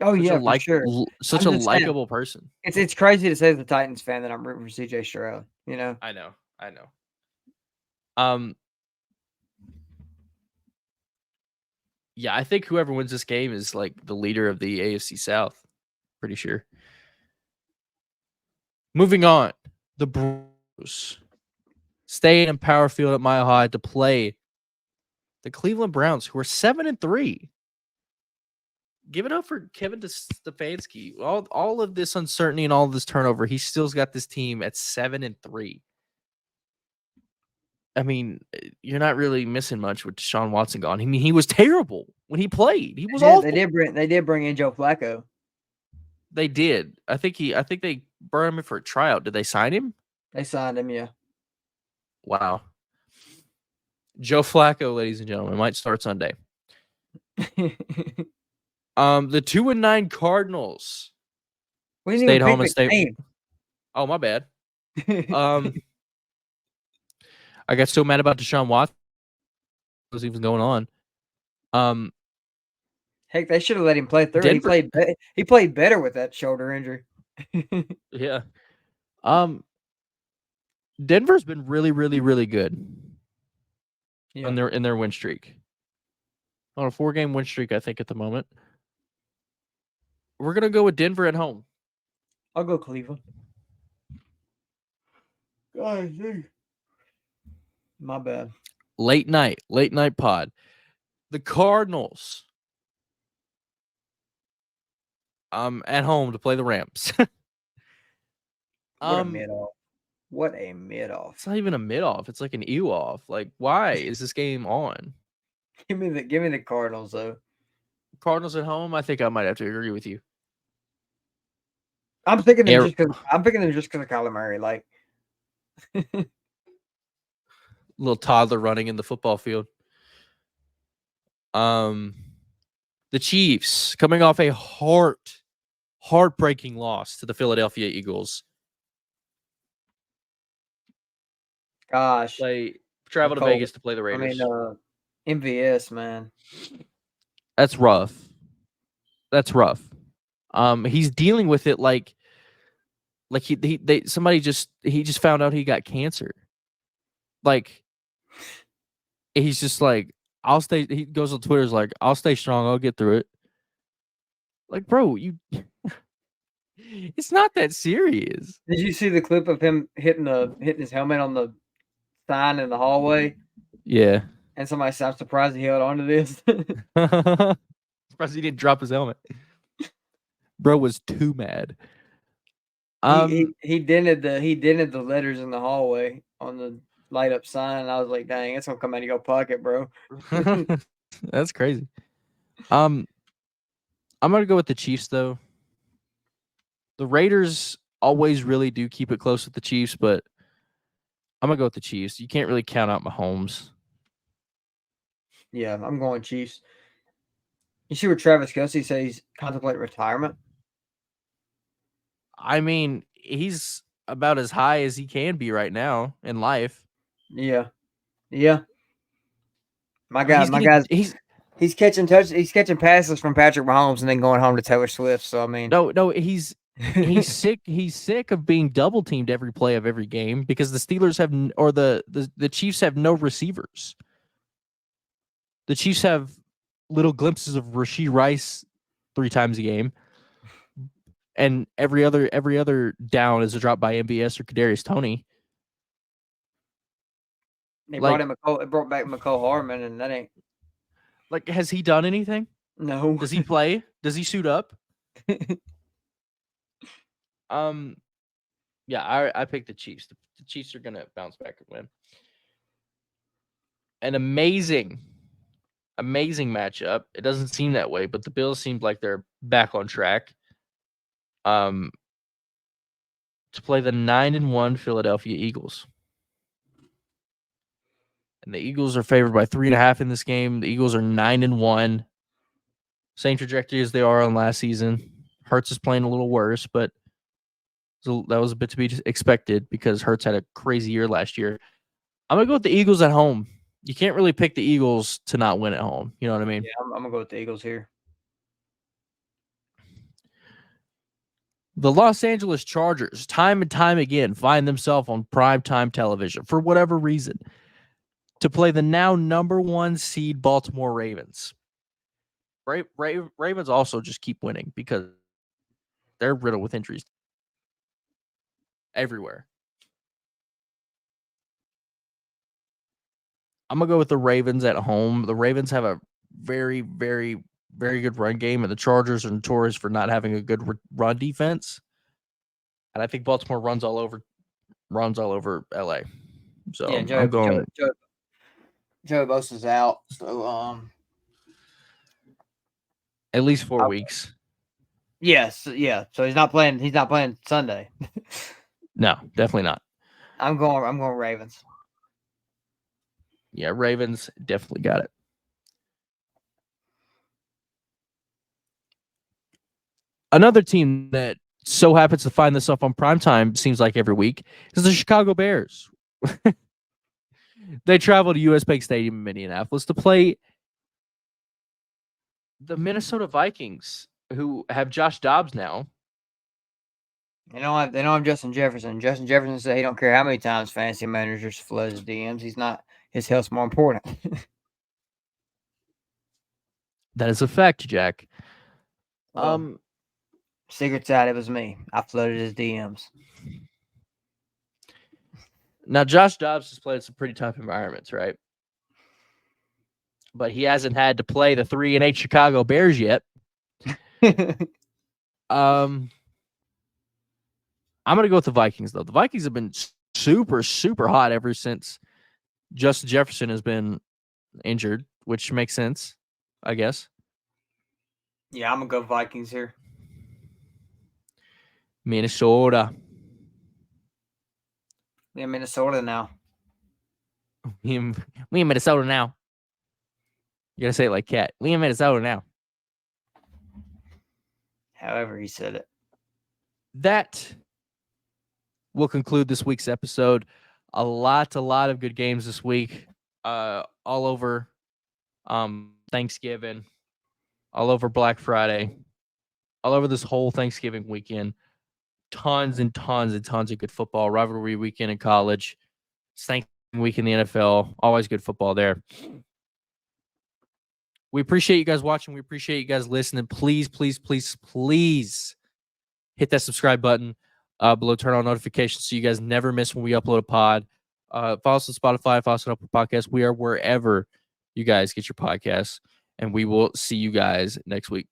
Oh yeah, for sure. Such a likable person. It's crazy to say as a Titans fan that I'm rooting for CJ Stroud. You know. I know. Yeah, I think whoever wins this game is like the leader of the AFC South. Pretty sure. Moving on, the Bros stay in Power Field at Mile High to play the Cleveland Browns, who are 7-3. Give it up for Kevin Stefanski. All of this uncertainty and all of this turnover, he still's got this team at 7-3. I mean, you're not really missing much with Deshaun Watson gone. I mean, he was terrible when he played. He was awful. They did bring in Joe Flacco. They did. I think they burned him for a tryout. Did they sign him? They signed him, yeah. Wow. Joe Flacco, ladies and gentlemen, might start Sunday. The 2-9 Cardinals We didn't stayed even home pick and stayed. the game. Oh, my bad. I got so mad about Deshaun Watson. What was even going on? Heck, they should have let him play through. Denver. He played better with that shoulder injury. Yeah. Denver's been really, really, really good Yeah. in their win streak. On a 4-game win streak, I think, at the moment. We're gonna go with Denver at home. I'll go Cleveland. God, my bad. Late night pod. The Cardinals. At home to play the Rams. What a mid-off. What a mid-off. It's not even a mid-off. It's like an ew-off. Like, why is this game on? Give me the Cardinals though. Cardinals at home. I think I might have to agree with you. I'm picking them just because of Kyler Murray. Like, little toddler running in the football field. The Chiefs coming off a heartbreaking loss to the Philadelphia Eagles. gosh, Travel to Vegas to play the Raiders. I mean, MVS, man. That's rough. He's dealing with it like he just found out he got cancer. Like, he's just like, I'll stay. He goes on Twitter's like, I'll stay strong. I'll get through it. Like, bro, it's not that serious. Did you see the clip of him hitting his helmet on the sign in the hallway? Yeah. And somebody said, I'm surprised he held on to this. Surprised he didn't drop his helmet. Bro was too mad. He dented the letters in the hallway on the light up sign, and I was like, dang, it's gonna come out of your pocket, bro. That's crazy. I'm gonna go with the Chiefs though. The Raiders always really do keep it close with the Chiefs, but I'm gonna go with the Chiefs. You can't really count out Mahomes. Yeah, I'm going Chiefs. You see where Travis Kelce said he's contemplating retirement? I mean, he's about as high as he can be right now in life. Yeah. He's catching passes from Patrick Mahomes and then going home to Taylor Swift. So I mean, no, he's sick. He's sick of being double teamed every play of every game because the Steelers have the Chiefs have no receivers. The Chiefs have little glimpses of Rashee Rice 3 times a game, and every other down is a drop by MVS or Kadarius Toney. They brought back McCole Hardman, and that ain't like. Has he done anything? No. Does he play? Does he suit up? Yeah, I picked the Chiefs. The Chiefs are gonna bounce back and win. An amazing matchup. It doesn't seem that way, but the Bills seemed like they're back on track. To play the 9-1 Philadelphia Eagles. And the Eagles are favored by 3.5 in this game. The Eagles are 9-1. Same trajectory as they are on last season. Hurts is playing a little worse, but that was a bit to be expected because Hurts had a crazy year last year. I'm going to go with the Eagles at home. You can't really pick the Eagles to not win at home. You know what I mean? Yeah, I'm going to go with the Eagles here. The Los Angeles Chargers, time and time again, find themselves on primetime television for whatever reason to play the now number 1 seed Baltimore Ravens. Ravens also just keep winning because they're riddled with injuries everywhere. I'm going to go with the Ravens at home. The Ravens have a very, very, very good run game, and the Chargers are notorious for not having a good run defense. And I think Baltimore runs all over LA. So yeah, I'm going. Joe Bosa's out, so at least 4 weeks. Yes, yeah. So he's not playing. He's not playing Sunday. No, definitely not. I'm going Ravens. Yeah, Ravens definitely got it. Another team that so happens to find this up on primetime seems like every week is the Chicago Bears. They travel to US Bank Stadium in Minneapolis to play the Minnesota Vikings, who have Josh Dobbs now. They don't have Justin Jefferson. Justin Jefferson said he don't care how many times fantasy managers flood his DMs. He's not. His health's more important. That is a fact, Jack. Secret's out. It was me. I flooded his DMs. Now, Josh Dobbs has played some pretty tough environments, right? But he hasn't had to play the 3-8 Chicago Bears yet. I'm going to go with the Vikings, though. The Vikings have been super, super hot ever since Justin Jefferson has been injured, which makes sense, I guess. Yeah, I'm going to go Vikings here. Minnesota. We in Minnesota now. We in Minnesota now. You got to say it like Cat. We in Minnesota now. However he said it. That will conclude this week's episode. A lot of good games this week. All over Thanksgiving. All over Black Friday. All over this whole Thanksgiving weekend. Tons and tons and tons of good football. Rivalry weekend in college. Thanksgiving week in the NFL. Always good football there. We appreciate you guys watching. We appreciate you guys listening. Please, please, please, please hit that subscribe button below. Turn on notifications so you guys never miss when we upload a pod. Follow us on Spotify. Follow us on Apple Podcasts. We are wherever you guys get your podcasts. And we will see you guys next week.